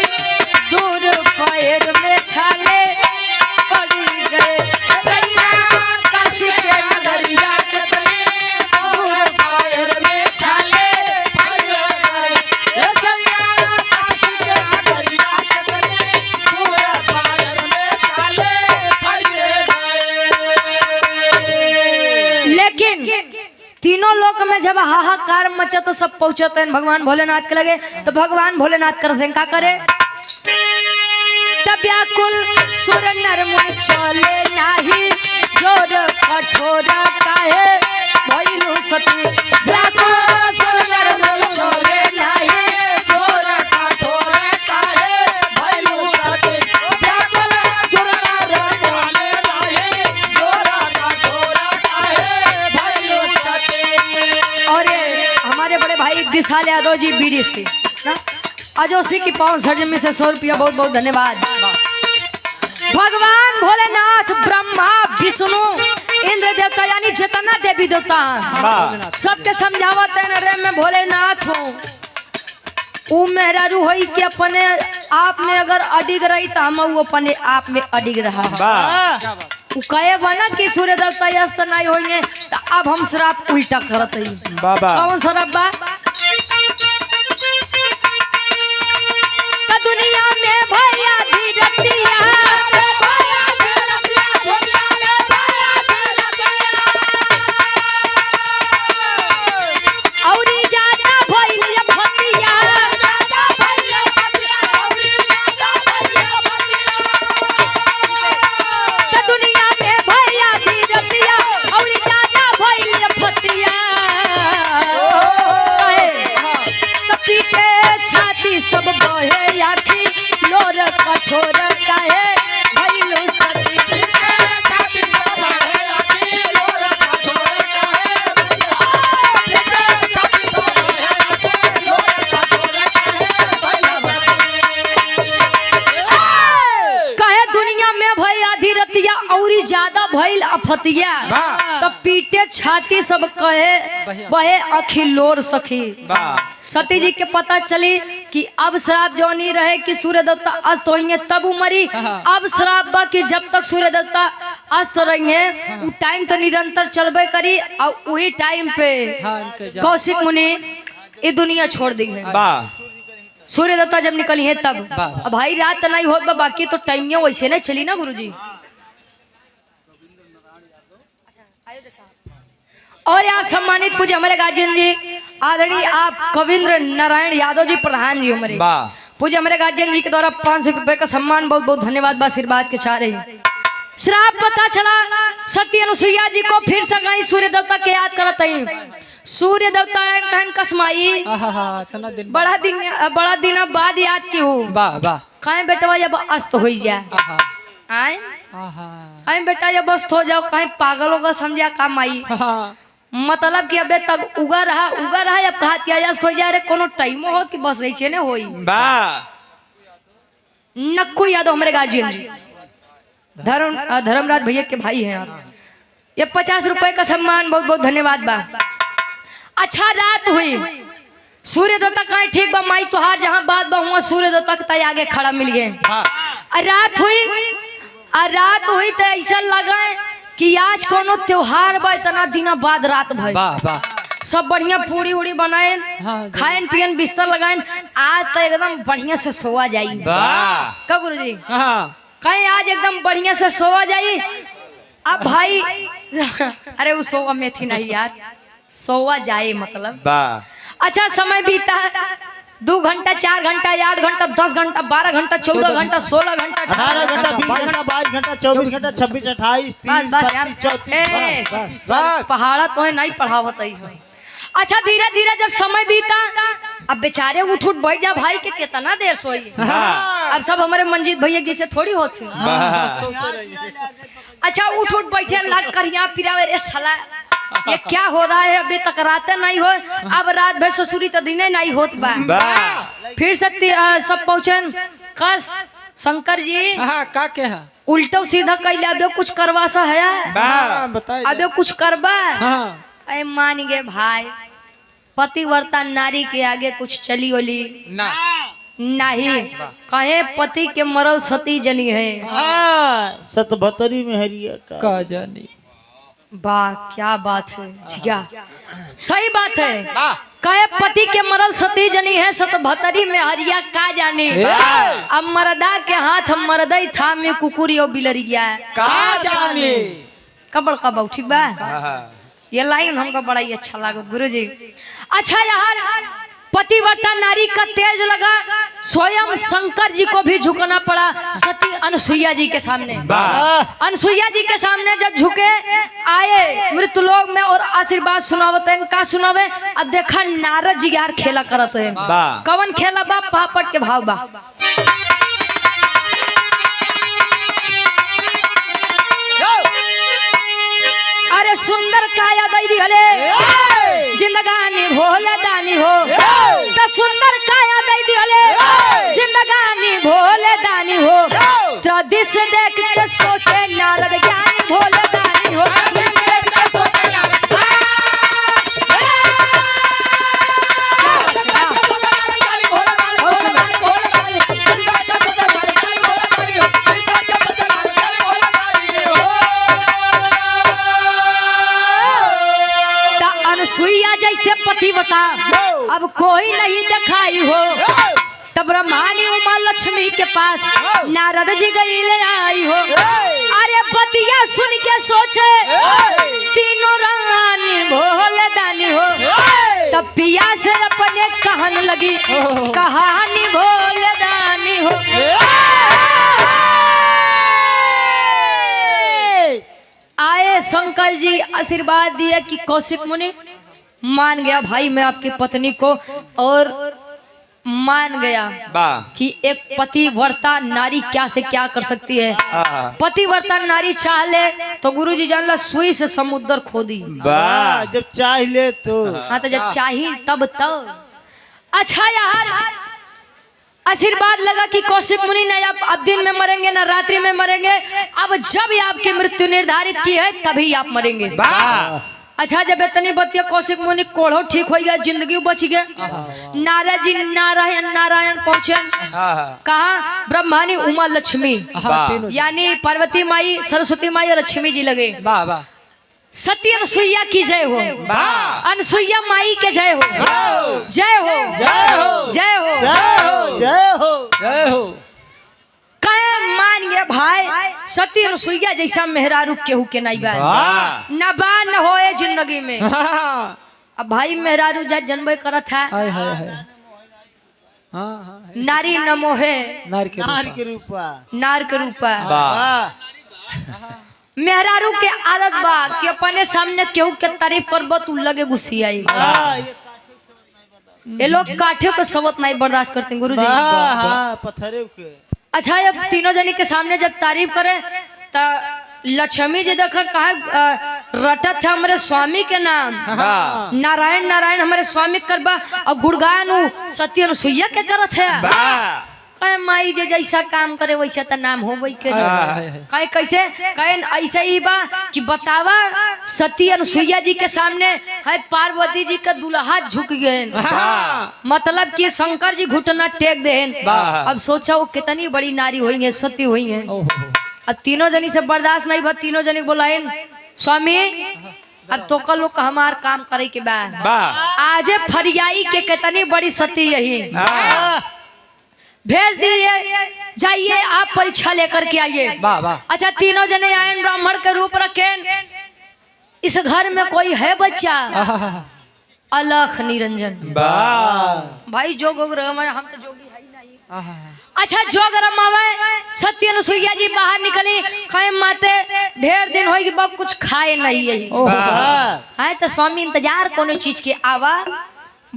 दूर पैर में छाले पड़ी गए सैया काशी के नगरिया के तनी दूर पैर में छाले पड़ी गए सैया काशी के नगरिया के तनी दूर पैर में छाले पड़ी गए लेकिन तीनों लोक में जब हाहाकार मचा तो सब पहुंचते हैं भगवान भोलेनाथ के लगे तो भगवान भोलेनाथ करते क्या करे तब व्याकुल सुर नर मुनि चले नाही जोर कठोर काहे भइलु सती व्याकुल सुर नर मुनि चले नाही जोर कठोर काहे भइलु सती व्याकुल सुर नर मुनि चले नाही जोर कठोर काहे भइलु सती। और हमारे बड़े भाई विशाल यादव जी बीडी से अजोसी की पावन सरजमी से 100 रुपया बहुत बहुत धन्यवाद। भगवान भोलेनाथ ब्रह्मा विष्णु इंद्र देवता यानी जितना देवी देवता सबके समझावत है रे मैं भोलेनाथ हूँ वो मेरा रूह के अपने आप में अगर अडिग रही तो हम वो अपने आप में अडिग रहा कहे बना कि सूर्य देवता अस्त नहीं होंगे तो अब हम श्राप उल्टा करते हैं कौन श्राप बा दुनिया में भैया धीरतिया और ज्यादा भइल भतिया रतिया औरी ज्यादा भइल अफतिया तब पीटे छाती सब कहे वहे अखिलोर सखी। सती जी के पता चली कि अब श्राप जो नहीं रहे कि सूर्य देवता अस्त होंगे तब उमरी। अब श्राप बा कि जब तक सूर्य देवता अस्त रहेंगे वो टाइम तो निरंतर चलबे करी और वही टाइम पे कौशिक मुनि ये दुनिया छोड़ दी है। सूर्य देवता जब निकली है तब अब भाई रात तो नहीं होत बा बाकी तो टाइमिया वैसे नहीं चली ना गुरुजी। और आप सम्मानित पूज्य हमारे गार्जियन जी आदरणीय आप कविंद्र नारायण यादव जी प्रधान जी हमारे पूज्य हमारे गार्जियन जी के द्वारा 500 रुपए का सम्मान बहुत बहुत धन्यवाद बा आशीर्वाद के चाह रही। श्राप पता चला सती अनुसुईया जी को फिर से गई सूर्य देवता के याद करत है। सूर्य देवता कहन कसमाई बड़ा दिन बाद याद की हूँ कहीं बेटवा जब अस्त हो जाए कहीं बेटा जब अस्त हो जाओ कहीं पागल होगा समझा काम आई मतलब कि अबे तक उगा रहा अब कहा अस्त हो जाए रे कोनो टाइम हो कि बस ऐसे ने होई नक्कू यादव हमारे गार्जियन जी धर्मराज भैया के भाई हैं आप। ये 50 रुपए का सम्मान बहुत बहुत धन्यवाद बा। अच्छा रात हुई सूर्य देवता कहीं ठीक बा माई तुहार जहाँ बात बा हुआ सूर्य देवता के आगे खड़ा मिल गए। रात हुई तो ऐसा लगा कि आज कोनो त्योहार बा इतना दिन बाद रात भाई सब बढ़िया पूरी उड़ी बनाए खाएन पियन बिस्तर लगाए आज तो एकदम बढ़िया से सोवा जाई का गुरुजी कहीं आज एकदम बढ़िया से सोवा जाई। अब भाई अरे वो सोवा में थी नहीं यार सोवा जाए मतलब अच्छा समय बीता 2 घंटा 4 घंटा 8 घंटा 10 घंटा 12 घंटा 14 घंटा 16 घंटा 18 घंटा 20 घंटा 22 घंटा 24 घंटा 26 28 30 बस यार 34 पहाड़ा तो है नहीं पढ़ावत ही है। अच्छा धीरे धीरे जब समय बीता अब बेचारे उठ बैठ जा भाई के कितना देर सोई अब सब हमारे मंजीत भैया जैसे थोड़ी होती। अच्छा उठ बैठे लाग कर यहाँ पिरावे रे साला ये क्या हो रहा है अभी तक रातें नहीं हो अब रात भर ससुरी तो दिने नहीं होत बा। फिर सब पहुँचे कस शंकर जी का के है उल्टो सीधा कैले अबे कुछ करवा सा है अबे कुछ करबा अरे मान गे भाई पतिव्रता नारी के आगे कुछ चली ओली नहीं कहे पति के मरल सती जनी है सतभतरी में हरिया का जानी वाह क्या बात है जिया सही बात है कहे पति के मरल सती जनी है सतभतरी में हरिया का जानी अब मरदा के हाथ हम मरदई था में कुकुरियो बिलरिया का जानी कबड़ कब ठीक बा ये लाइन हमको बड़ा ही अच्छा लगा गुरुजी। अच्छा यार पतिव्रता नारी का तेज लगा स्वयं शंकर जी को भी झुकना पड़ा सती अनुसुईया जी के सामने। अनुसुईया जी के सामने जब झुके आए मृत्युलोक में और आशीर्वाद सुनावते का सुनावे अब देखा नारद जी यार खेला करते हैं कवन खेला बा पापट के भाव बा। अरे सुंदर काया दी हले जिंदगानी भोले दानी हो तो सुंदर काया दी हले जिंदगानी भोले दानी हो तो दिस देख के सोचे नारद ज्ञानी भोले दानी हो दिस देख के सोचे अनुसुईया जैसे पतिव्रता अब कोई नहीं दिखाई हो तब ब्रह्मानी उमा लक्ष्मी के पास नारद जी गई ले आई हो। अरे पतिया सुन के सोचे तीनों रानी भोले दानी हो तब पिया से अपने कहन लगी कहानी भोले दानी हो। आए शंकर जी आशीर्वाद दिए कि कौशिक मुनि मान गया भाई मैं आपकी पत्नी को और मान गया कि एक पतिव्रता नारी क्या से क्या कर सकती है। पतिव्रता नारी चाह ले तो गुरुजी जान ला सुई से समुद्र खोदी जब चाह ले तो हाँ तो जब चाहिए तब। अच्छा यार आशीर्वाद लगा कि कौशिक मुनि ने अब दिन में मरेंगे ना रात्रि में मरेंगे, अब जब आपकी मृत्यु निर्धारित की है तभी आप मरेंगे। अच्छा, जब इतनी बतिया कौशिक मुनि कोढ़ो ठीक हो गया, जिंदगी बच गया। नारद जी नारायण नारायण पहुंचे कहा, ब्रह्मानी उमा लक्ष्मी यानी पार्वती माई, सरस्वती माई और लक्ष्मी जी लगे। सती अनुसुईया की जय हो, अनुसुईया माई के जय हो, जय हो, जय हो, जय हो, जय हो, जय हो। कहे मान गए भाई, सती अनुसुईया जैसा मेहरारू केहू के नहीं बा, न बा न होए जिंदगी में। अब भाई मेहरारू जा जन्म करत है, हाय हाय हाय। हाँ नारी न मोहे नार के रूपा, नार के रूपा। वाह। मेहरारू के आदत बा कि अपने सामने केहू के तारीफ करबो तू लगे गुस्सियाई। ये लोग काठे को सबक नहीं बर्दाश्त करते गुरुजी। पत्थरे के। अच्छा, अब तीनों जनी के सामने जब तारीफ करे तो लक्ष्मी जी देख कहा रटत है हमारे स्वामी के नाम, नारायण नारायण हमारे स्वामी करबा, और गुणगान सती अनुसुईया के करत है। माई जे जैसा काम करे वैसा तो नाम हो वही के। कहे कैसे कहे ऐसा ही बा कि बतावा, सती अनुसुईया जी के सामने है पार्वती जी का दुल्हा झुक गए, मतलब कि शंकर जी घुटना टेक दे। अब सोचा वो कितनी बड़ी नारी हुई है, सती हुई है। अब तीनों जनी से बर्दाश्त नहीं बा, तीनों जनी बोलाए स्वामी अब तो कल लोग हमार काम करे के बाद आज फरियाई के कितनी बड़ी सती यही भेज दीजिए, जाइए आप परीक्षा लेकर के आइए। अच्छा, तीनों जने आए, ब्राह्मण के रूप रखे। इस घर में कोई है बच्चा? अलख निरंजन। भाई जोग हम तो जोगी है ही नहीं। अच्छा, जोग रमावे सती अनुसुईया जी बाहर निकली, कहे माते ढेर दिन होगी बाप कुछ खाए नहीं यही है, तो स्वामी इंतजार कोनो चीज के आवा।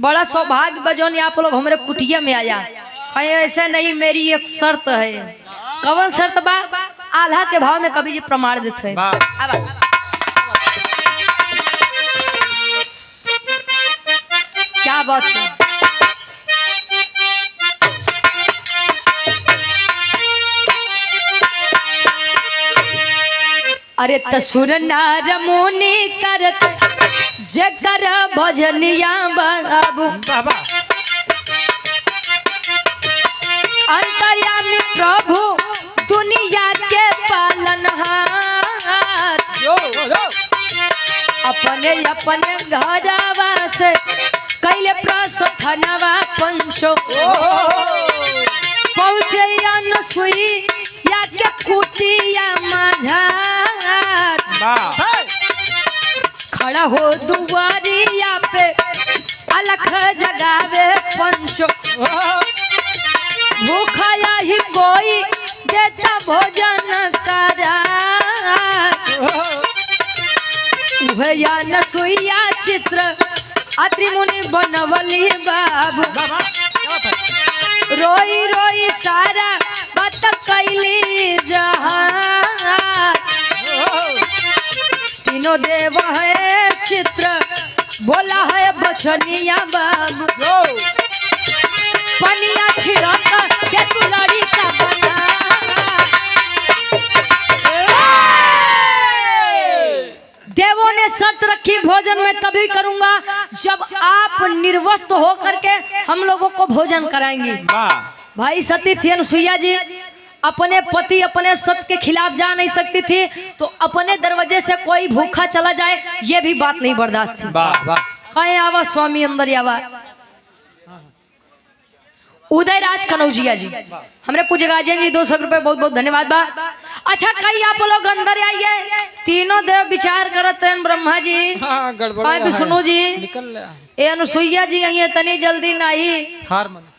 बड़ा सौभाग्य बजौन आप लोग हमारे कुटिया में आया। ऐसा नहीं, मेरी एक शर्त है। कौन शर्त बा? आल्हा के भाव में कभी जी प्रमाण देते हैं। क्या बात है? अरे तसुर नार मुनि करत जकर भजनिया बाबू, अंतर्यामी प्रभु दुनिया के पालनहार, अपने अपने घरवा से कैले प्रसथनवा पंचो, पहुँचे अनुसुईया के कुटिया माझार, खड़ा हो दुआरिया पे अलख जगावे पंचो, भूखा ही कोई देता भोजन करा, अनुसुईया चित्र अत्रि मुनि बनवली बाबू, रोई रोई सारा बात कैली जहां, तीनों देव है चित्र बोला है बचनिया बाबू, पनिया छिड़का के तुलड़ी का बना, देवों ने शर्त रखी भोजन में तभी करूंगा जब आप निर्वस्त्र होकर के हम लोगों को भोजन कराएंगे। भाई सती थी अनुसुईया जी, अपने पति अपने सत के खिलाफ जा नहीं सकती थी, तो अपने दरवाजे से कोई भूखा चला जाए ये भी बात नहीं बर्दाश्त थी। कहे आवा स्वामी अंदर आवा। उदय राज कनौजिया जी, हमरे पूज्य गार्जियन जी 200 रुपए बहुत बहुत धन्यवाद बा। अच्छा, कई आप लोग अंदर आइए, तीनों देव विचार करते हैं। ब्रह्मा जी, विष्णु जी, ए अनुसुईया जी आई इतनी जल्दी नहीं,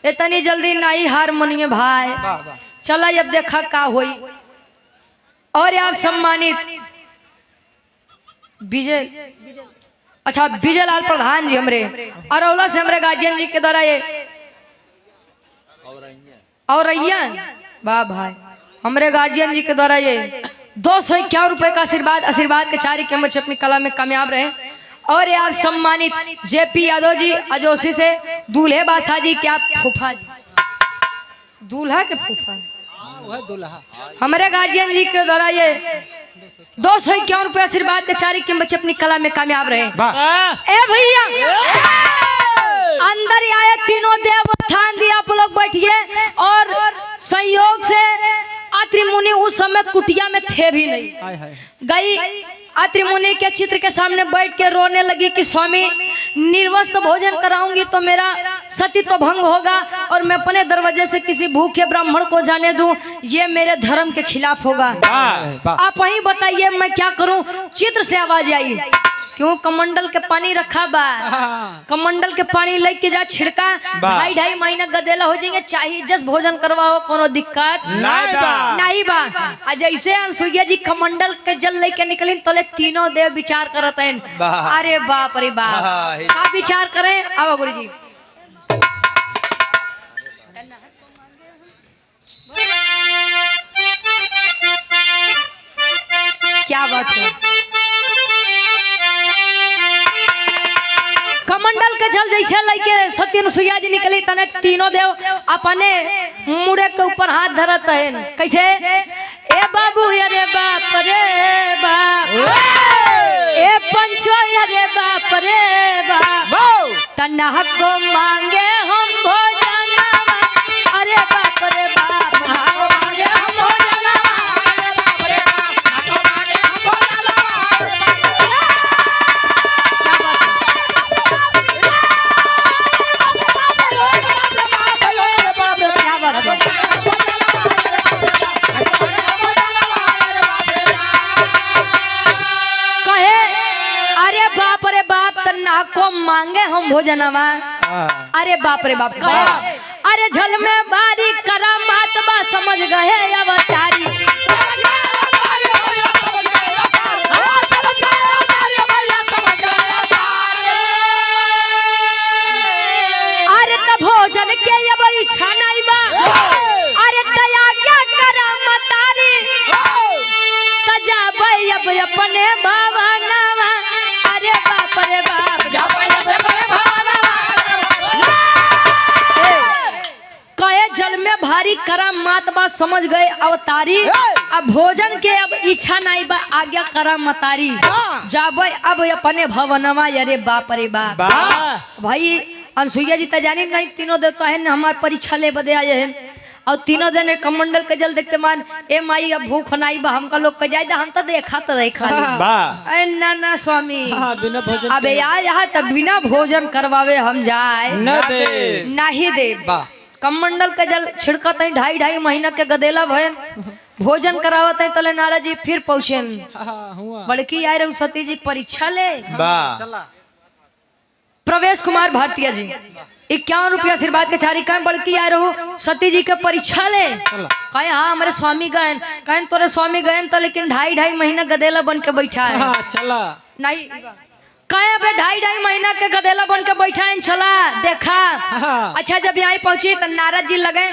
इतनी जल्दी नहीं हार मनिए भाई, चला अब देखा का हुई। और आप सम्मानित विजय, अच्छा विजय लाल प्रधान जी हमरे अरौला से हमरे गार्जियन जी के द्वारा ये और वाह भाई हमरे गार्जियन जी के द्वारा ये 251 रुपए का आशीर्वाद के चारी के बच्चे अपनी कला में कामयाब रहे। और ये आप सम्मानित जेपी यादव जी अजोसी से दूल्हे बादशाह जी, क्या फूफा जी दूल्हा के फूफा वह दुल्हा हमारे गार्जियन जी के द्वारा ये 251 रुपये आशीर्वाद के चारी के बच्चे अपनी कला में कामयाब रहे। ए भैया अंदर आए तीनों देव स्थान दिया, आप लोग बैठिए। और संयोग से अत्रि मुनि उस समय कुटिया में थे भी नहीं। हाय हाय गई अत्रि मुनि के चित्र के सामने बैठ के रोने लगी कि स्वामी निर्वस्त्र भोजन कराऊंगी तो मेरा सती तो भंग होगा और मैं अपने दरवाजे से किसी भूखे ब्राह्मण को जाने दूं, ये मेरे धर्म के खिलाफ होगा। आप वहीं बताइए मैं क्या करूं। चित्र से आवाज आई, क्यों कमंडल के पानी रखा बा, कमंडल के पानी लेके जा छिड़का, 2.5 महीना गदेला हो जाएंगे, चाहे जस भोजन करवाओ कोनो दिक्कत नहीं बा। जैसे अनसुईया जी कमंडल के जल लेके निकली तोले तीनों देव विचार करत हैं। अरे बाप रे बाप, क्या विचार करें। अब गुरु जी क्या बात है। कमंडल के जल जैसे लेके सती अनुसुईया जी निकली तने तीनों देव अपने मुड़े के ऊपर हाथ धरत हैं। कैसे, ए बाबू अरे बाप रे बाप, ए पंचो अरे बाप रे बाप, तन्ना को मांगे हम भोजन, अरे बाप रे बाप मांगे हम भोजन। को मांगे हम भोजनवा, अरे बाप रे बाप कहे, अरे झल में बारी करा मात बा समझ गए अवतारी, अरे त भोजन के अब इच्छा नहीं बा, अरे तया क्या करा मतारी, तजाब अब अपने बाबा नावा, अरे बाप रे बाप कहे जल में भारी करा मात बा समझ गए अवतारी, अब भोजन के अब इच्छा नहीं बा आज्ञा करा मतारी, जाबे अब अपने भवनवा, अरे बाप रे बाप। भाई अनसुईया जी त जानी नहीं तीनों देवता है हमारे परीक्षा ले बदे आए हैं, और तीनों जने कमंडल के जल देखते मान ए माई अब भूख नहीं बा हमका लोग के जायदा हम तो देखा तो रहे खाली ना ना स्वामी बिना भोजन अबे यहाँ तब बिना भोजन करवावे हम जाए नहीं दे। कमंडल के जल छिड़कत 2.5 महीना के गदेला भयन भोजन करावत है तले नाराज जी फिर पहुँचे बड़की आए रहे सती जी परीक्षा ले। प्रवेश कुमार भारतीय जी 51 रुपया आशीर्वाद के चारी कहें बड़की आए रहो सती जी के परीक्षा ले। कहे हाँ हमारे स्वामी गए, कहें तोरे स्वामी गए तो लेकिन 2.5 महीना गदेला बन के बैठा है। चला नहीं कहे अबे 2.5 महीना के गदेला बन के बैठा है, चला देखा। अच्छा जब यहाँ पहुंची तो नारद जी लगे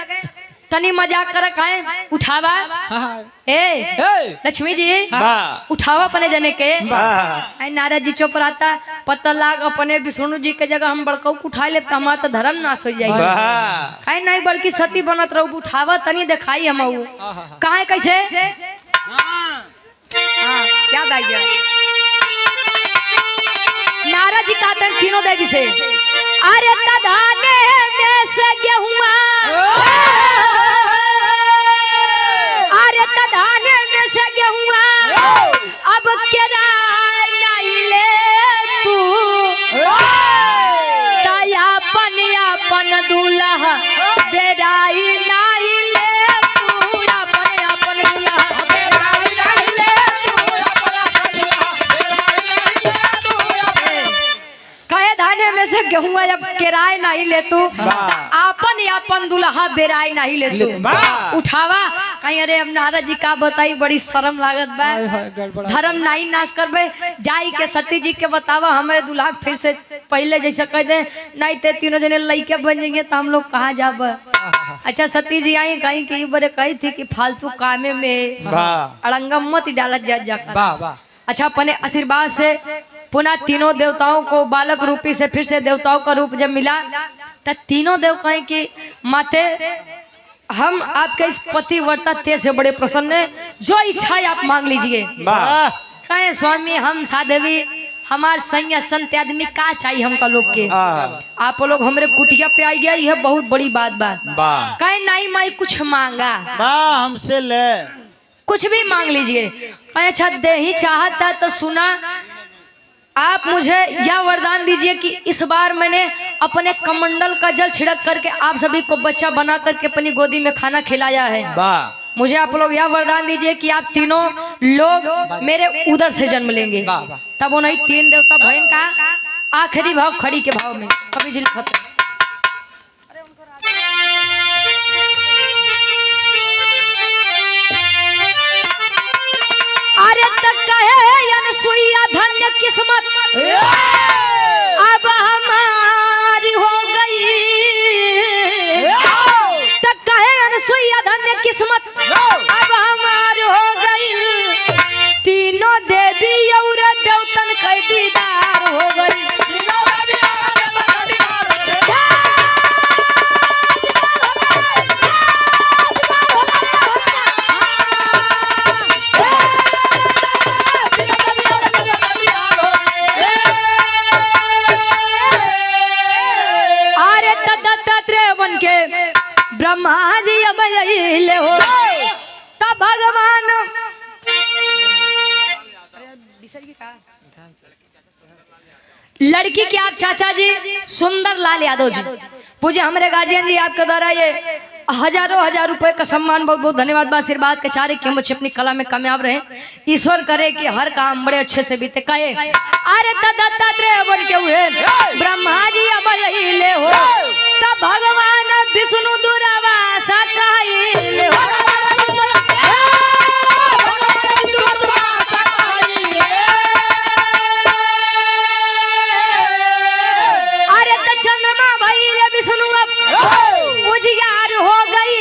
तनी मजाक कर, कहे उठावा ए लक्ष्मी जी उठावा अपने जने के। नारद जी चुप रहता, पता लाग अपने विष्णु जी के जगह हम बड़का उठा ले हमारा तो धर्म नाश हो जाएगा। कहे नहीं बड़की सती बनत रहो, उठावा तनी दिखाई हम कहे कैसे याद आ गया। नारद जी कहते हैं तीनों देवी से, अरे तधाने में से गेहुआ, अरे तधाने में से गेहुआ अब किराए नहीं ले तू, ताया अपन दूल्हा बेराई नहीं ले तू, अपन दूल्हा बेराई नहीं ले तू, कहे धाने में से गेहुआ अब किराए नहीं ले तू, अपन दुल्हा बेराई नहीं ले तू, उठावा। कहीं अरे अब नारद जी का बताई बड़ी शर्म लागत बा, धर्म नहीं नाश करबे, जाई के सती जी के बतावा हमारे दुल्हा फिर से पहले जैसे कह दे, नहीं ते तीनों जने लड़के बन जाएंगे तो हम लोग कहाँ जाब। अच्छा सती जी आई कहीं की बड़े कही थी कि फालतू कामे में अड़ंगा मत डालत जा। अच्छा अपने आशीर्वाद से पुनः तीनों देवताओं को बालक रूपी से फिर से देवताओं का रूप जब मिला तो तीनों देव कहें कि माते हम आपके इस पतिव्रता तेज से बड़े प्रसन्न हैं। जो इच्छा आप मांग लीजिए। वाह कहे स्वामी हम साधवी हमार सैया संत आदमी का चाहिए हमका लोग के। आप लोग हमरे कुटिया पे आई गया, यह बहुत बड़ी बात कहे नहीं माई कुछ मांगा, वाह हमसे ले कुछ भी मांग लीजिए। कहे अच्छा दे ही चाहता तो सुना, आप मुझे यह वरदान दीजिए कि इस बार मैंने अपने कमंडल का जल छिड़क करके आप सभी को बच्चा बना करके अपनी गोदी में खाना खिलाया है। मुझे आप लोग यह वरदान दीजिए कि आप तीनों लोग मेरे उदर से जन्म लेंगे। तब वो नहीं तीन देवता बहन का आखिरी भाव खड़ी के भाव में कभी जी लिखा था। अरे तक कहे अनसुईया धन्य किस्मत अब हमारी हो गई। तक कहे अनसुईया धन्य किस्मत अब हमारी हो गई। तीनों देवी और देवतन का दीदार हो गई। ब्रह्मा जी अब ले हो तब भगवान लड़की के आप चाचा जी सुंदर लाल यादव जी पूजे हमारे गार्जियन जी आपके द्वारा ये हजारों हजार रुपए का सम्मान बहुत बहुत धन्यवाद आशीर्वाद के चारे कि हम बच्चे अपनी कला में कामयाब रहे। ईश्वर करे कि हर काम बड़े अच्छे से बीते। कहे अरे दत्तात्रेय बन के हुए ब्रह्मा जी अब ले हो तब भगवान विष्णु दुर्वासा कहिले हो। अरे तो चंद्रमा भइले विष्णु अब उजियार हो गई।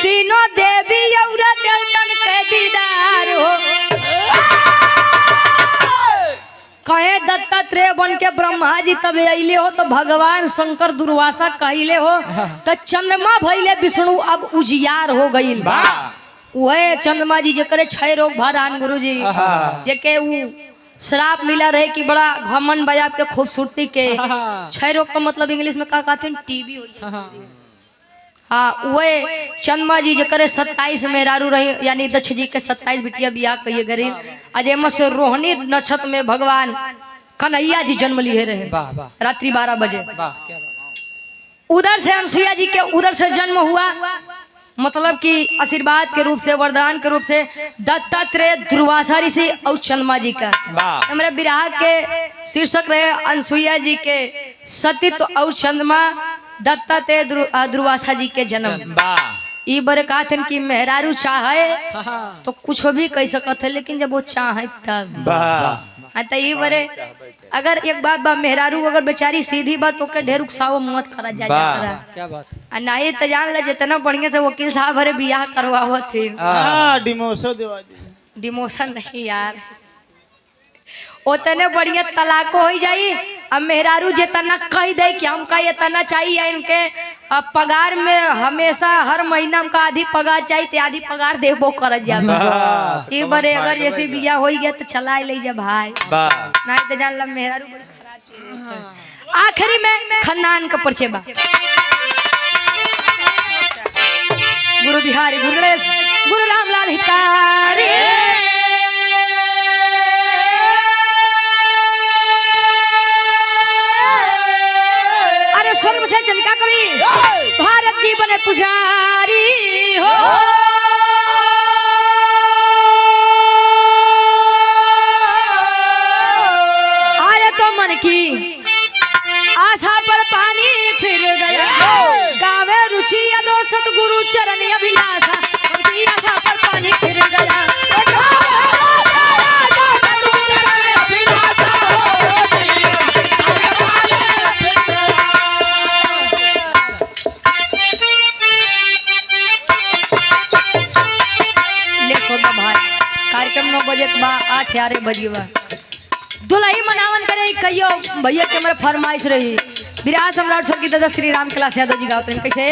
तीनों देवी और देवतन के दीदार हो। कहे दत्तात्रेय बन के ब्रह्मा जी तब अले हो तो भगवान शंकर दुर्वासा कहले हो तो चंद्रमा भइले विष्णु अब उजियार हो गई। वह चंद्रमा जी जकरे 6 रोग भरान गुरु जी जेके उ श्राप मिला रहे कि बड़ा घमंड बजा के खूबसूरती के 6 रोग का मतलब इंग्लिश में का कहते हैं टीबी हो जाए। हाँ वह चंद्रमा जी जकरे 27 मेहरारू रहे यानी दक्ष जी के 27 बिटिया बियाह कहिए गरीब अजय से रोहिणी नक्षत्र में भगवान कन्हैया जी जन्म लिए रहे रात्रि 12 बजे। उधर से अनसुईया जी के उधर से जन्म हुआ मतलब कि आशीर्वाद के रूप से वरदान के रूप से दत्तात्रेय दुर्वासा ऋषि और चंद्रमा जी का। हमारे विराह के शीर्षक रहे अनसुईया जी के सतीत्व और चंद्रमा दत्तात्रेय दुर्वासा जी के जन्म। ई बड़े कहते कि मेहरारू चाहे तो कुछ भी कह सकते है लेकिन जब वो चाहे तब तो ये बड़े अगर एक बात बा मेहरारू अगर बेचारी सीधी बात तो के ढेर उकसाव मत करा जा क्या बात नहीं तो जान ले जितना बढ़िया से वकील साहब हरे बियाह करवावत थे। डिमोशन नहीं यार उतने बढ़िया तलाको हो जाई। अब मेहरारू जितना कह दे कि हमका इतना चाहिए इनके अब पगार में हमेशा हर महीना हमका आधी पगार चाहिए तो आधी पगार देबो कर जाए। बड़े अगर जैसे बिया हो गया तो चला ले जा भाई नहीं तो जान ला मेहरारू बड़ी खराब। आखिरी में खन्नान का परिचय बा गुरु बिहारी गुरु गणेश गुरु रामलाल हितकारी। अरे स्वर्ग से चलिका कवि भारत जी बने पुजारी हो। अरे तो मन की आशा पर पानी फिर गया गावे रुचि अदो सतगुरु चरण अभिलाषा उनकी आशा पर पानी फिर गया। कार्यक्रम 9 बजे के बाद 8 बजे दुल्ही मनावन करे कहियो भैया के हमारे फरमाइश रही विराट सम्राट स्वर्गीय दादा श्री राम कैलाश यादव जी गाते हैं कैसे